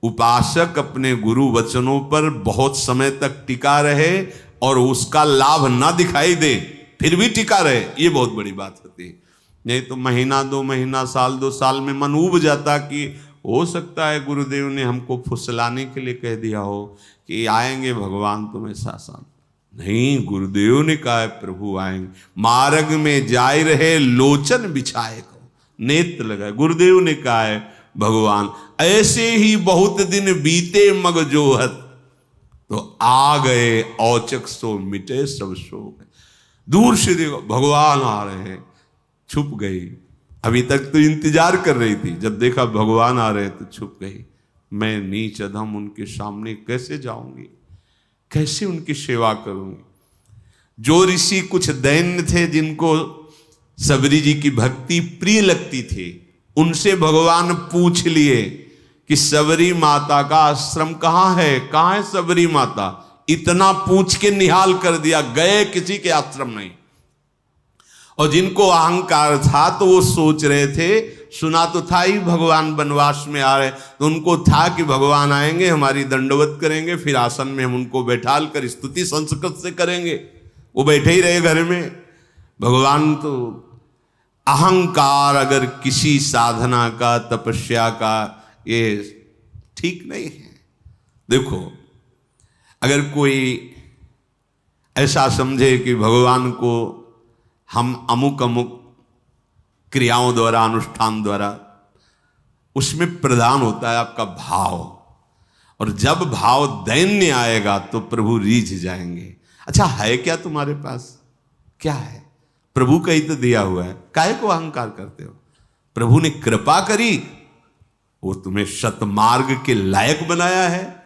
उपासक अपने गुरु वचनों पर बहुत समय तक टिका रहे और उसका लाभ ना दिखाई दे, फिर भी टिका रहे, ये बहुत बड़ी बात होती है। नहीं तो महीना 2 महीना, साल 2 साल में मन उब जाता कि हो सकता है गुरुदेव ने हमको फुसलाने के लिए कह दिया हो कि आएंगे भगवान तुम्हें साथ। नहीं, गुरुदेव ने कहा है प्रभु आएंगे। मार्ग में जाए रहे लोचन बिछाए को, नेत्र लगाए। गुरुदेव ने कहा है भगवान ऐसे ही बहुत दिन बीते मग जोहत, तो आ गए औचक सो मिटे सब शोक। दूर से देखो भगवान आ रहे हैं, छुप गई। अभी तक तो इंतजार कर रही थी, जब देखा भगवान आ रहे तो छुप गई। मैं नीच अधम उनके सामने कैसे जाऊंगी, कैसे उनकी सेवा करूंगी? जो ऋषि कुछ दैन्य थे जिनको सबरी जी की भक्ति प्रिय लगती थी, उनसे भगवान पूछ लिए कि सबरी माता का आश्रम कहाँ है सबरी माता? इतना पूछ के निहाल कर दिया, गए किसी के आश्रम नहीं। और जिनको अहंकार था तो वो सोच रहे थे, सुना तो था ही भगवान वनवास में आ रहे, तो उनको था कि भगवान आएंगे, हमारी दंडवत करेंगे, फिर आसन में हम उनको बैठाल कर स्तुति संस्कृत से करेंगे। वो बैठे ही रहे घर में। भगवान तो अहंकार अगर किसी साधना का, तपस्या का, ये ठीक नहीं है। देखो अगर कोई ऐसा समझे कि भगवान को हम अमुक अमुक क्रियाओं द्वारा, अनुष्ठान द्वारा, उसमें प्रधान होता है आपका भाव, और जब भाव दैन्य आएगा तो प्रभु रीझ जाएंगे। अच्छा है क्या तुम्हारे पास? क्या है? प्रभु का ही तो दिया हुआ है, काहे को अहंकार करते हो? प्रभु ने कृपा करी वो तुम्हें सतमार्ग के लायक बनाया है,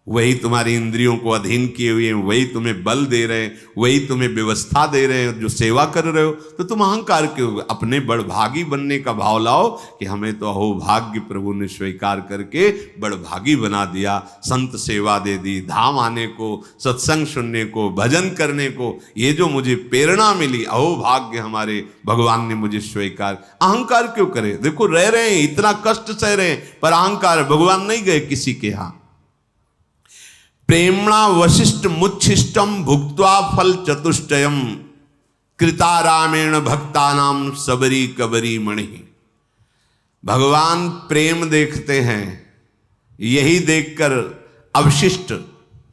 वही तुम्हारी इंद्रियों को अधीन किए हुए हैं, वही तुम्हें बल दे रहे हैं, वही तुम्हें व्यवस्था दे रहे हैं, जो सेवा कर रहे हो, तो तुम अहंकार क्यों? अपने बड़भागी बनने का भाव लाओ कि हमें तो अहोभाग्य प्रभु ने स्वीकार करके बड़भागी बना दिया, संत सेवा दे दी, धाम आने को, सत्संग सुनने को, भजन करने को, ये जो मुझे प्रेरणा मिली, अहोभाग्य हमारे भगवान ने मुझे स्वीकार। अहंकार क्यों करे? देखो रह रहे हैं, इतना कष्ट सह रहे हैं, पर अहंकार। भगवान नहीं गए किसी के यहां। प्रेमणा वशिष्ठ मुच्छिष्टम भुक्त्वा फल चतुष्टयम कृता रामेण भक्तानाम सबरी कबरी मणि। भगवान प्रेम देखते हैं, यही देखकर अवशिष्ट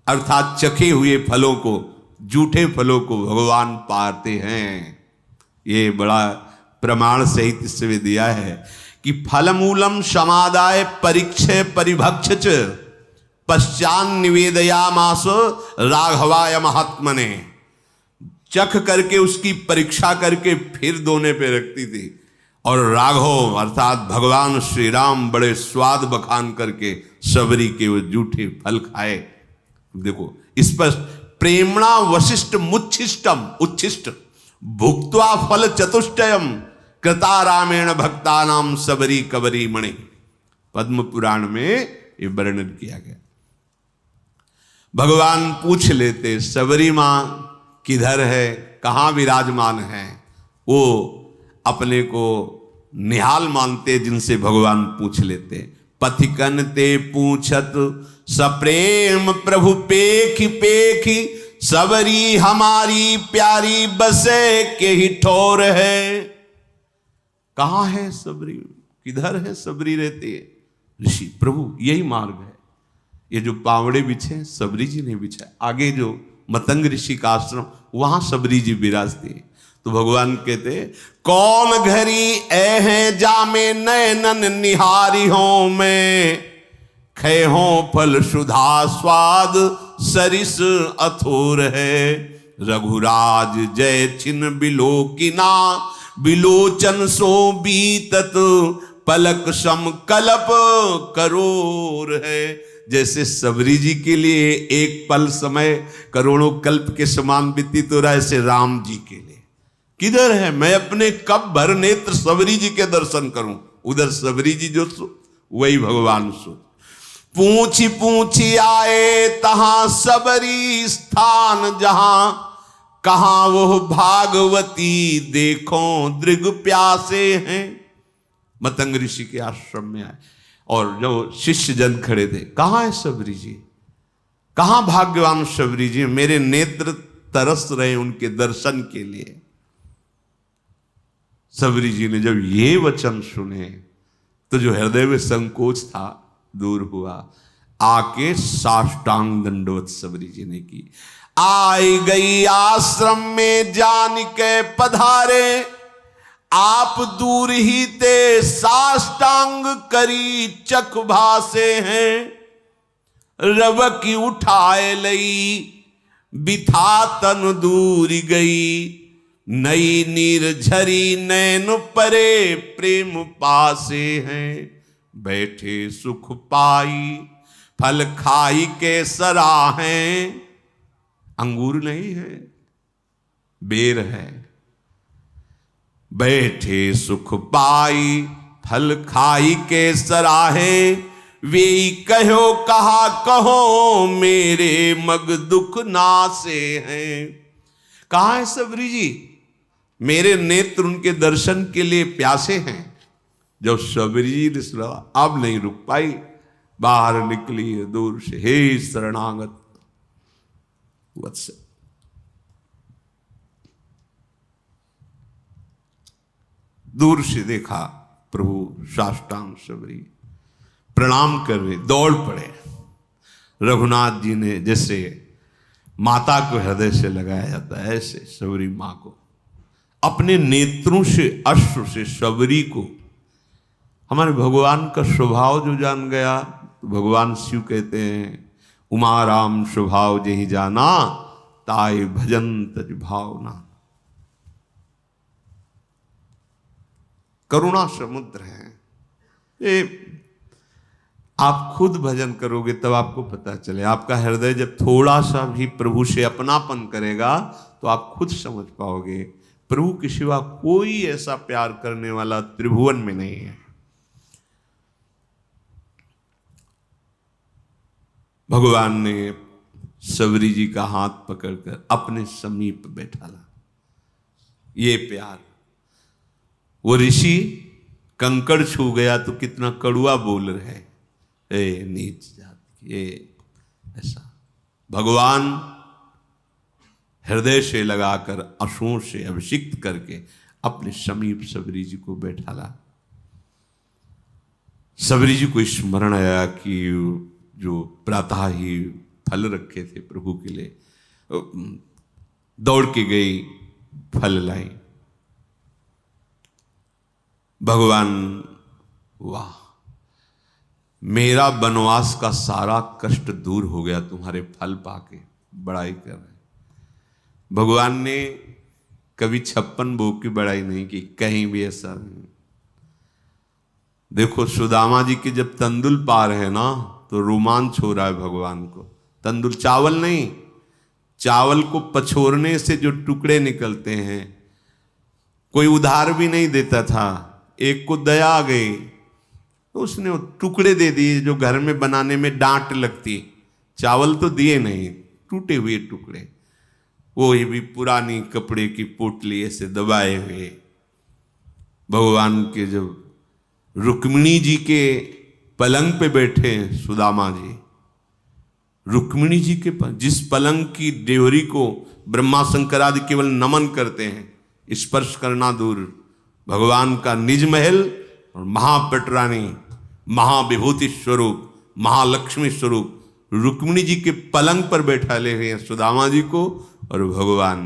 अर्थात चखे हुए फलों को, जूठे फलों को भगवान पाते हैं। ये बड़ा प्रमाण सहित इससे दिया है कि फलमूलम समादाय परीक्षे परिभक्ष पश्चान निवेदयामास राघवाय महात्मने। चख करके उसकी परीक्षा करके फिर दोने पे रखती थी, और राघव अर्थात भगवान श्री राम बड़े स्वाद बखान करके सबरी के वो जूठे फल खाए। देखो इस पर प्रेमणा वशिष्ठ मुच्छिष्टम उच्छिष्ट भुक्त्वा फल चतुष्टयम कृता रामेण भक्तानाम सबरी कबरी मणि। पद्म पुराण में ये वर्णन किया गया। भगवान पूछ लेते सबरी मां किधर है, कहां विराजमान है, वो अपने को निहाल मानते, जिनसे भगवान पूछ लेते। पथिकन ते पूछत सप्रेम प्रभु पेखी पेखी सबरी हमारी प्यारी बसे के ही ठोर है। कहां है सबरी, किधर है सबरी रहती है? ऋषि प्रभु यही मार्ग है, ये जो पावड़े बिछे सबरी जी ने बिछा, आगे जो मतंग ऋषि का आश्रम वहां सबरी जी विराजती। तो भगवान कहते कौन घरी ऐ है जामे नयनन निहारी हो मैं खे हो फल सुधा स्वाद सरिस अथोर है। रघुराज जय छिन बिलोकिना बिलोचन सो बीतत पलक सम कल्प करोर है। जैसे सबरी जी के लिए एक पल समय करोड़ों कल्प के समान व्यतीत हो रहा है, ऐसे राम जी के लिए किधर है? मैं अपने कब भर नेत्र सबरी जी के दर्शन करूं? उधर सबरी जी जो सो वही भगवान सो। पूछी पूछी आए तहां सबरी स्थान जहां कहां वो भागवती देखो दृग प्यासे हैं। मतंग ऋषि के आश्रम में आए और जो शिष्य जन खड़े थे, कहां है सबरी जी, कहां भाग्यवान सबरी जी, मेरे नेत्र तरस रहे उनके दर्शन के लिए। सबरी जी ने जब ये वचन सुने तो जो हृदय में संकोच था दूर हुआ, आके साष्टांग दंडवत सबरी जी ने की। आई गई आश्रम में जान के पधारे आप दूर ही ते साष्टांग करी चख भासे हैं। रव की उठाए लई बिथा तन दूर गई नई नीर झरी नैन परे प्रेम पासे हैं। बैठे सुख पाई फल खाई के सराहें। अंगूर नहीं है, बेर है। बैठे सुख पाई फल खाई के सराहे वे कहो कहा कहो मेरे मग दुख नासे हैं। कहाँ है सबरी जी? मेरे नेत्र उनके दर्शन के लिए प्यासे हैं। जब सबरी जी ने सुना अब नहीं रुक पाई, बाहर निकली दूर से, हे शरणागत वत्स। दूर से देखा प्रभु साष्टांग सबरी प्रणाम कर रहे, दौड़ पड़े। रघुनाथ जी ने जैसे माता को हृदय से लगाया जाता है, ऐसे सबरी मां को अपने नेत्रों से अश्रु से सबरी को। हमारे भगवान का स्वभाव जो जान गया, तो भगवान शिव कहते हैं उमा राम स्वभाव जही जाना ताय भजन तज भावना। करुणा समुद्र है। ये आप खुद भजन करोगे तब आपको पता चले। आपका हृदय जब थोड़ा सा भी प्रभु से अपनापन करेगा तो आप खुद समझ पाओगे प्रभु के सिवा कोई ऐसा प्यार करने वाला त्रिभुवन में नहीं है। भगवान ने सबरी जी का हाथ पकड़कर अपने समीप बैठाला। ये प्यार, वो ऋषि कंकड़ छू गया तो कितना कड़ुआ बोल रहे, ए नीच जाति, ये ऐसा। भगवान हृदय से लगाकर आंसुओं से अभिषिक्त करके अपने समीप सबरी जी को बैठाला। सबरी जी को स्मरण आया कि जो प्रातः ही फल रखे थे प्रभु के लिए, दौड़ के गई, फल लाई। भगवान, वाह, मेरा वनवास का सारा कष्ट दूर हो गया तुम्हारे फल पाके, बड़ाई कर रहे। भगवान ने कभी 56 भोग की बड़ाई नहीं की, कहीं भी ऐसा नहीं। देखो सुदामा जी के जब तंदुल पा रहे हैं ना तो रोमांच हो रहा है भगवान को। तंदुल चावल नहीं, चावल को पछोरने से जो टुकड़े निकलते हैं, कोई उधार भी नहीं देता था। एक को दया आ गई तो उसने टुकड़े दे दिए जो घर में बनाने में डांट लगती। चावल तो दिए नहीं, टूटे हुए टुकड़े, वो भी पुरानी कपड़े की पोटली ऐसे दबाए हुए। भगवान के जब रुक्मिणी जी के पलंग पे बैठे हैं सुदामा जी, रुक्मिणी जी के जिस पलंग की डेवरी को ब्रह्मा शंकर आदि केवल नमन करते हैं, स्पर्श करना दूर, भगवान का निज महल और महापटरानी, महाविभूति स्वरूप, महालक्ष्मी स्वरूप रुक्मिणी जी के पलंग पर बैठा ले हुए हैं सुदामा जी को। और भगवान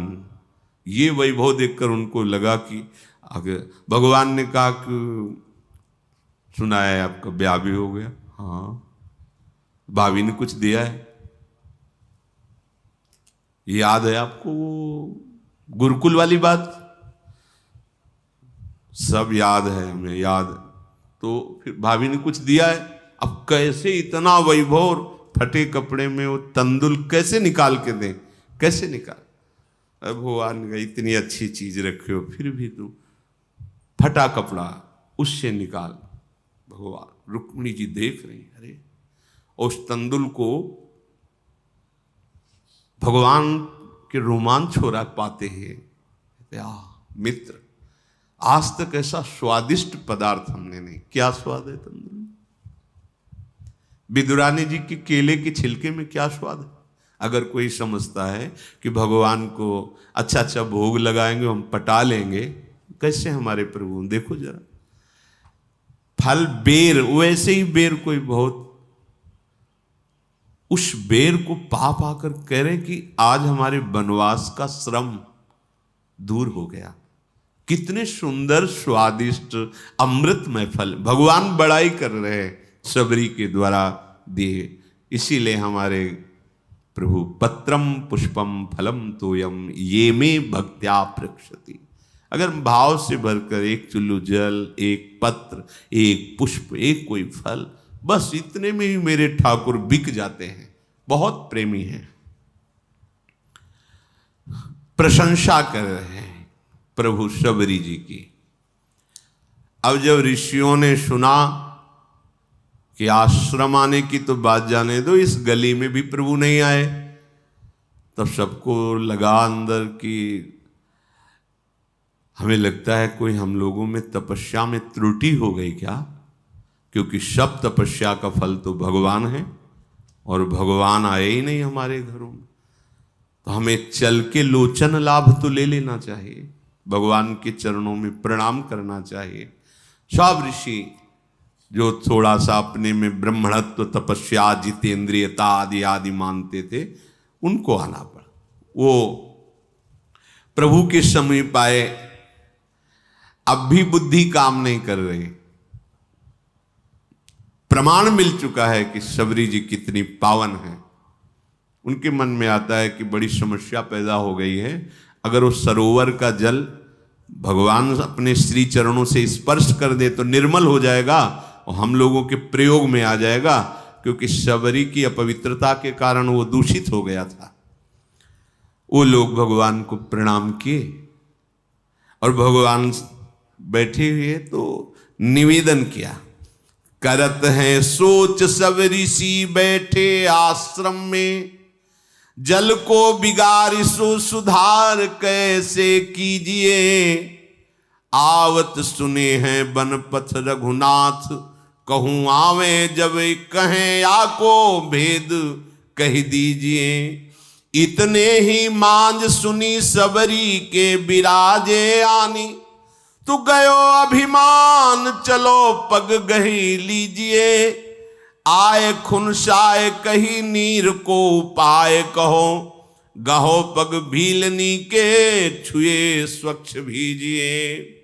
ये वैभव देखकर उनको लगा कि अगर भगवान ने कहा कि सुना है आपका ब्याह भी हो गया, हाँ, भाभी ने कुछ दिया है, याद है आपको वो गुरुकुल वाली बात? सब याद है, हमें याद है। तो फिर भाभी ने कुछ दिया है। अब कैसे इतना वैभव, फटे कपड़े में वो तंदुल कैसे निकाल के दें, कैसे निकाल? अब भगवान का इतनी अच्छी चीज रखे हो फिर भी तुम फटा कपड़ा उससे निकाल। भगवान, रुक्मिणी जी देख रही, अरे उस तंदुल को भगवान के रोमांच हो रहा पाते हैं। मित्र, आज तक ऐसा स्वादिष्ट पदार्थ हमने नहीं। क्या स्वाद है तंदुल? विदुरानी जी के केले के छिलके में क्या स्वाद है? अगर कोई समझता है कि भगवान को अच्छा अच्छा भोग लगाएंगे, हम पटा लेंगे, कैसे हमारे प्रभु, देखो जरा फल बेर, वैसे ही बेर कोई बहुत, उस बेर को पा पाकर कह रहे कि आज हमारे वनवास का श्रम दूर हो गया। कितने सुंदर स्वादिष्ट अमृतमय फल भगवान बड़ाई कर रहे हैं सबरी के द्वारा दिए। इसीलिए हमारे प्रभु पत्रम पुष्पम फलम तोयम ये में भक्त्या प्रक्षति। अगर भाव से भरकर एक चुल्लू जल, एक पत्र, एक पुष्प, एक कोई फल, बस इतने में ही मेरे ठाकुर बिक जाते हैं। बहुत प्रेमी हैं। प्रशंसा कर रहे हैं प्रभु सबरी जी की। अब जब ऋषियों ने सुना कि आश्रम आने की तो बात जाने दो, इस गली में भी प्रभु नहीं आए, तब सबको लगा अंदर कि हमें लगता है कोई हम लोगों में तपस्या में त्रुटि हो गई क्या, क्योंकि सब तपस्या का फल तो भगवान है और भगवान आए ही नहीं हमारे घरों में। तो हमें चल के लोचन लाभ तो ले लेना चाहिए, भगवान के चरणों में प्रणाम करना चाहिए। सब ऋषि जो थोड़ा सा अपने में ब्रह्मणत्व, तपस्या, जितेंद्रियता आदि आदि मानते थे, उनको आना पड़ा। वो प्रभु के समीप आए, अब भी बुद्धि काम नहीं कर रही। प्रमाण मिल चुका है कि सबरी जी कितनी पावन है। उनके मन में आता है कि बड़ी समस्या पैदा हो गई है। अगर वो सरोवर का जल भगवान अपने श्री चरणों से स्पर्श कर दे तो निर्मल हो जाएगा, और हम लोगों के प्रयोग में आ जाएगा, क्योंकि शबरी की अपवित्रता के कारण वो दूषित हो गया था। वो लोग भगवान को प्रणाम किए और भगवान बैठे हुए तो निवेदन किया, करत हैं सोच सब ऋषि बैठे आश्रम में, जल को बिगारिसो सुधार कैसे कीजिए, आवत सुने हैं बनपथ रघुनाथ, कहूं आवे जब कहें आको भेद कह दीजिए, इतने ही मांझ सुनी सबरी के बिराजे आनी, तू गयो अभिमान चलो पग गही लीजिए, आए खुनसाए कही नीर को उपाय कहो, गहो पग भीलनी के छुए स्वच्छ भीजिए।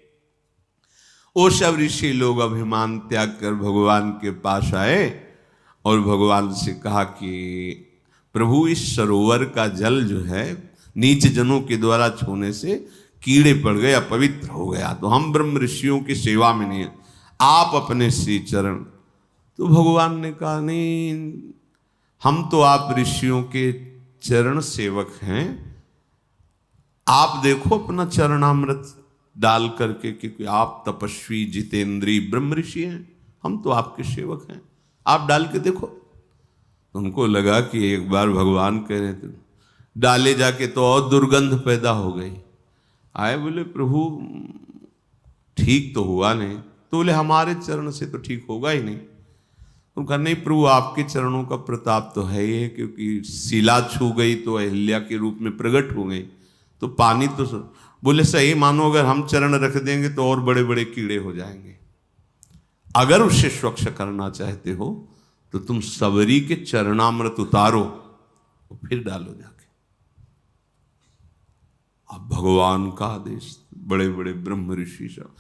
वो सब ऋषि लोग अभिमान त्याग कर भगवान के पास आए और भगवान से कहा कि प्रभु इस सरोवर का जल जो है नीच जनों के द्वारा छूने से कीड़े पड़ गए, अपवित्र हो गया, तो हम ब्रह्म ऋषियों की सेवा में नहीं, आप अपने श्री चरण। तो भगवान ने कहा नहीं, हम तो आप ऋषियों के चरण सेवक हैं, आप देखो अपना चरणामृत डाल करके, क्योंकि आप तपस्वी जितेंद्री ब्रह्म ऋषि हैं, हम तो आपके सेवक हैं, आप डाल के देखो। उनको लगा कि एक बार भगवान कह रहे थे, डाले जाके तो और दुर्गंध पैदा हो गई। आए बोले प्रभु ठीक तो हुआ नहीं, तो बोले हमारे चरण से तो ठीक होगा ही नहीं। उनका नहीं प्रभु आपके चरणों का प्रताप तो है ही, क्योंकि शिला छू गई तो अहिल्या के रूप में प्रकट हो गई, तो पानी तो बोले सही मानो, अगर हम चरण रख देंगे तो और बड़े बड़े कीड़े हो जाएंगे, अगर उसे स्वच्छ करना चाहते हो तो तुम सबरी के चरणामृत उतारो और फिर डालो जाके। अब भगवान का आदेश, बड़े बड़े ब्रह्म ऋषि सब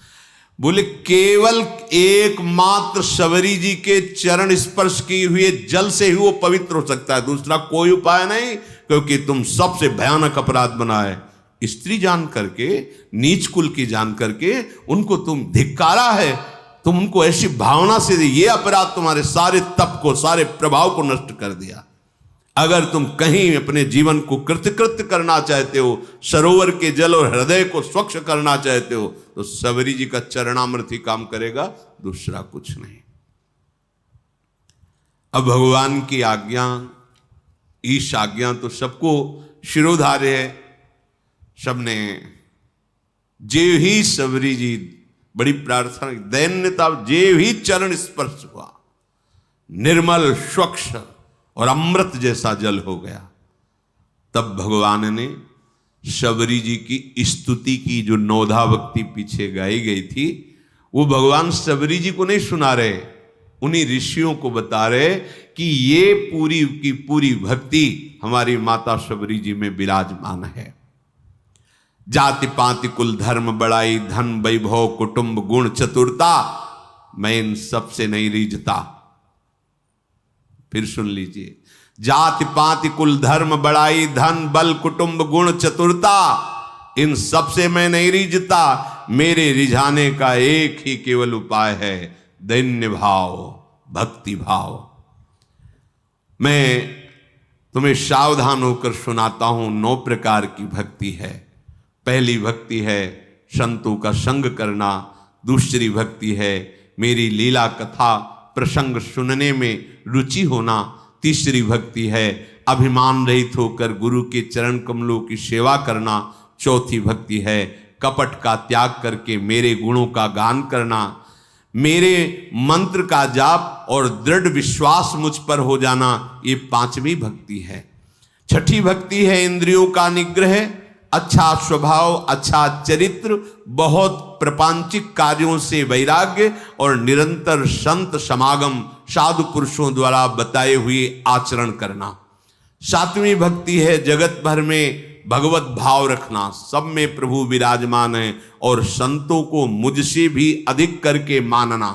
बोले केवल एकमात्र सबरी जी के चरण स्पर्श किए हुए जल से ही वो पवित्र हो सकता है, दूसरा कोई उपाय नहीं, क्योंकि तुम सबसे भयानक अपराध बनाए, स्त्री जान करके, नीच कुल की जान करके उनको तुम धिक्कारा है, तुम उनको ऐसी भावना से ये अपराध तुम्हारे सारे तप को, सारे प्रभाव को नष्ट कर दिया। अगर तुम कहीं अपने जीवन को कृतकृत्य करना चाहते हो, सरोवर के जल और हृदय को स्वच्छ करना चाहते हो, तो सबरी जी का चरणामृत ही काम करेगा, दूसरा कुछ नहीं। अब भगवान की आज्ञा, ईश आज्ञा तो सबको शिरोधार्य है, सबने जे ही सबरी जी बड़ी प्रार्थना, दैन्यता, जे ही चरण स्पर्श हुआ, निर्मल स्वच्छ और अमृत जैसा जल हो गया। तब भगवान ने शबरी जी की स्तुति की, जो नौधा भक्ति पीछे गाई गई थी, वो भगवान शबरी जी को नहीं सुना रहे, उन्हीं ऋषियों को बता रहे कि ये पूरी की पूरी भक्ति हमारी माता शबरी जी में विराजमान है। जाति पाति कुल धर्म बड़ाई धन वैभव कुटुंब गुण चतुरता, मैं इन सबसे नहीं रीझता। फिर सुन लीजिए, जाति पाति कुल धर्म बड़ाई धन बल कुटुंब गुण चतुरता, इन सबसे मैं नहीं रीझता, मेरे रिझाने का एक ही केवल उपाय है, दैन्य भाव, भक्ति भाव। मैं तुम्हें सावधान होकर सुनाता हूं, 9 प्रकार की भक्ति है। पहली भक्ति है संतों का संग करना, दूसरी भक्ति है मेरी लीला कथा प्रसंग सुनने में रुचि होना, तीसरी भक्ति है अभिमान रहित होकर गुरु के चरण कमलों की सेवा करना, चौथी भक्ति है कपट का त्याग करके मेरे गुणों का गान करना, मेरे मंत्र का जाप और दृढ़ विश्वास मुझ पर हो जाना, ये 5वीं भक्ति है। छठी भक्ति है इंद्रियों का निग्रह, अच्छा स्वभाव, अच्छा चरित्र, बहुत प्रपंचिक कार्यों से वैराग्य और निरंतर संत समागम, साधु पुरुषों द्वारा बताए हुए आचरण करना। 7वीं भक्ति है जगत भर में भगवत भाव रखना, सब में प्रभु विराजमान है और संतों को मुझसे भी अधिक करके मानना।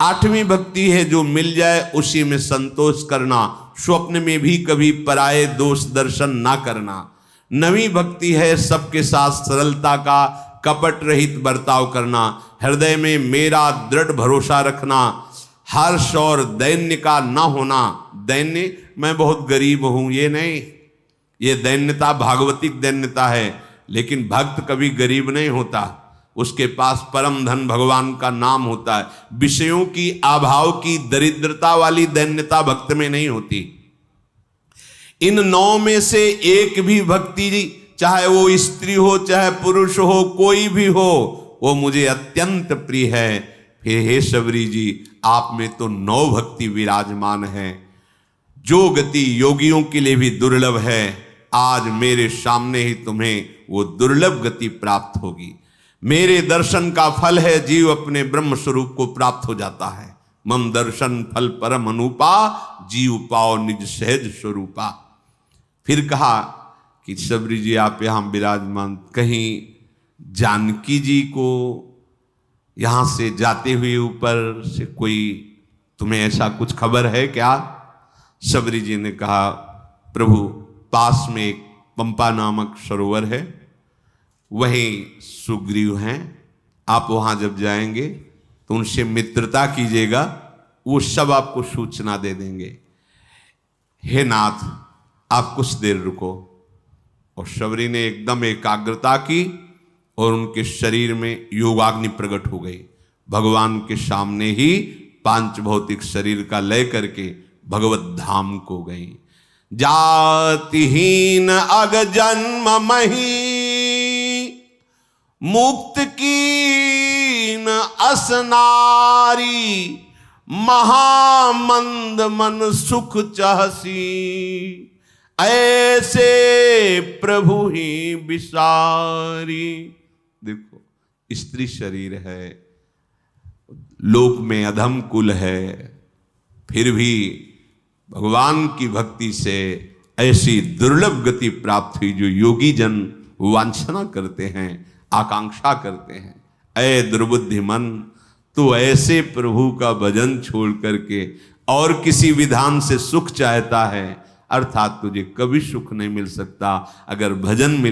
8वीं भक्ति है जो मिल जाए उसी में संतोष करना, स्वप्न में भी कभी पराये दोष दर्शन ना करना। 9वीं भक्ति है सबके साथ सरलता का कपट रहित बर्ताव करना, हृदय में मेरा दृढ़ भरोसा रखना, हर्ष और दैन्य का न होना, दैन्य मैं बहुत गरीब हूं, ये नहीं, ये दैन्यता भागवतिक दैन्यता है। लेकिन भक्त कभी गरीब नहीं होता, उसके पास परम धन भगवान का नाम होता है। विषयों की अभाव की दरिद्रता वाली दैन्यता भक्त में नहीं होती। इन 9 में से एक भी भक्ति, चाहे वो स्त्री हो चाहे पुरुष हो, कोई भी हो, वो मुझे अत्यंत प्रिय है। फिर हे शबरी जी, आप में तो 9 भक्ति विराजमान है। जो गति योगियों के लिए भी दुर्लभ है, आज मेरे सामने ही तुम्हें वो दुर्लभ गति प्राप्त होगी। मेरे दर्शन का फल है जीव अपने ब्रह्म स्वरूप को प्राप्त हो जाता है। मम दर्शन फल परम अनुपा, जीव पाओ निज सहज स्वरूपा। फिर कहा कि शबरी जी आप यहां विराजमान, कहीं जानकी जी को यहां से जाते हुए ऊपर से कोई तुम्हें ऐसा कुछ खबर है क्या? शबरी जी ने कहा प्रभु, पास में एक पंपा नामक सरोवर है, वहीं सुग्रीव हैं, आप वहां जब जाएंगे तो उनसे मित्रता कीजिएगा, वो सब आपको सूचना दे देंगे। हे नाथ, आप कुछ देर रुको। और शबरी ने एकदम एकाग्रता की और उनके शरीर में योगाग्नि प्रकट हो गई। भगवान के सामने ही पांच भौतिक शरीर का लय करके भगवत धाम को गई। जातिहीन अग जन्म मही, मुक्त कीन असनारी, महामंद मन सुख चाहसी, ऐसे प्रभु ही विसारी। देखो, स्त्री शरीर है, लोक में अधम कुल है, फिर भी भगवान की भक्ति से ऐसी दुर्लभ गति प्राप्त हुई जो योगी जन वांछना करते हैं, आकांक्षा करते हैं। ऐ दुर्बुद्धि मन, तो ऐसे प्रभु का भजन छोड़ करके और किसी विधान से सुख चाहता है, अर्थात तुझे कभी सुख नहीं मिल सकता। अगर भजन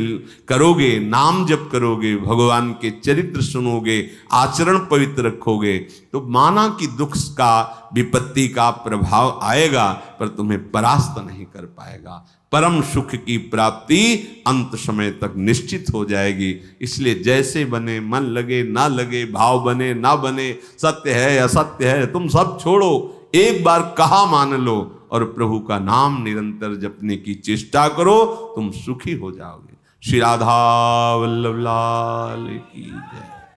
करोगे, नाम जप करोगे, भगवान के चरित्र सुनोगे, आचरण पवित्र रखोगे, तो माना कि दुख का, विपत्ति का प्रभाव आएगा, पर तुम्हें परास्त नहीं कर पाएगा। परम सुख की प्राप्ति अंत समय तक निश्चित हो जाएगी। इसलिए जैसे बने, मन लगे ना लगे, भाव बने ना बने, सत्य है असत्य है, तुम सब छोड़ो, एक बार कहा मान लो और प्रभु का नाम निरंतर जपने की चेष्टा करो, तुम सुखी हो जाओगे। श्री राधा वल्लभ लाल की जय।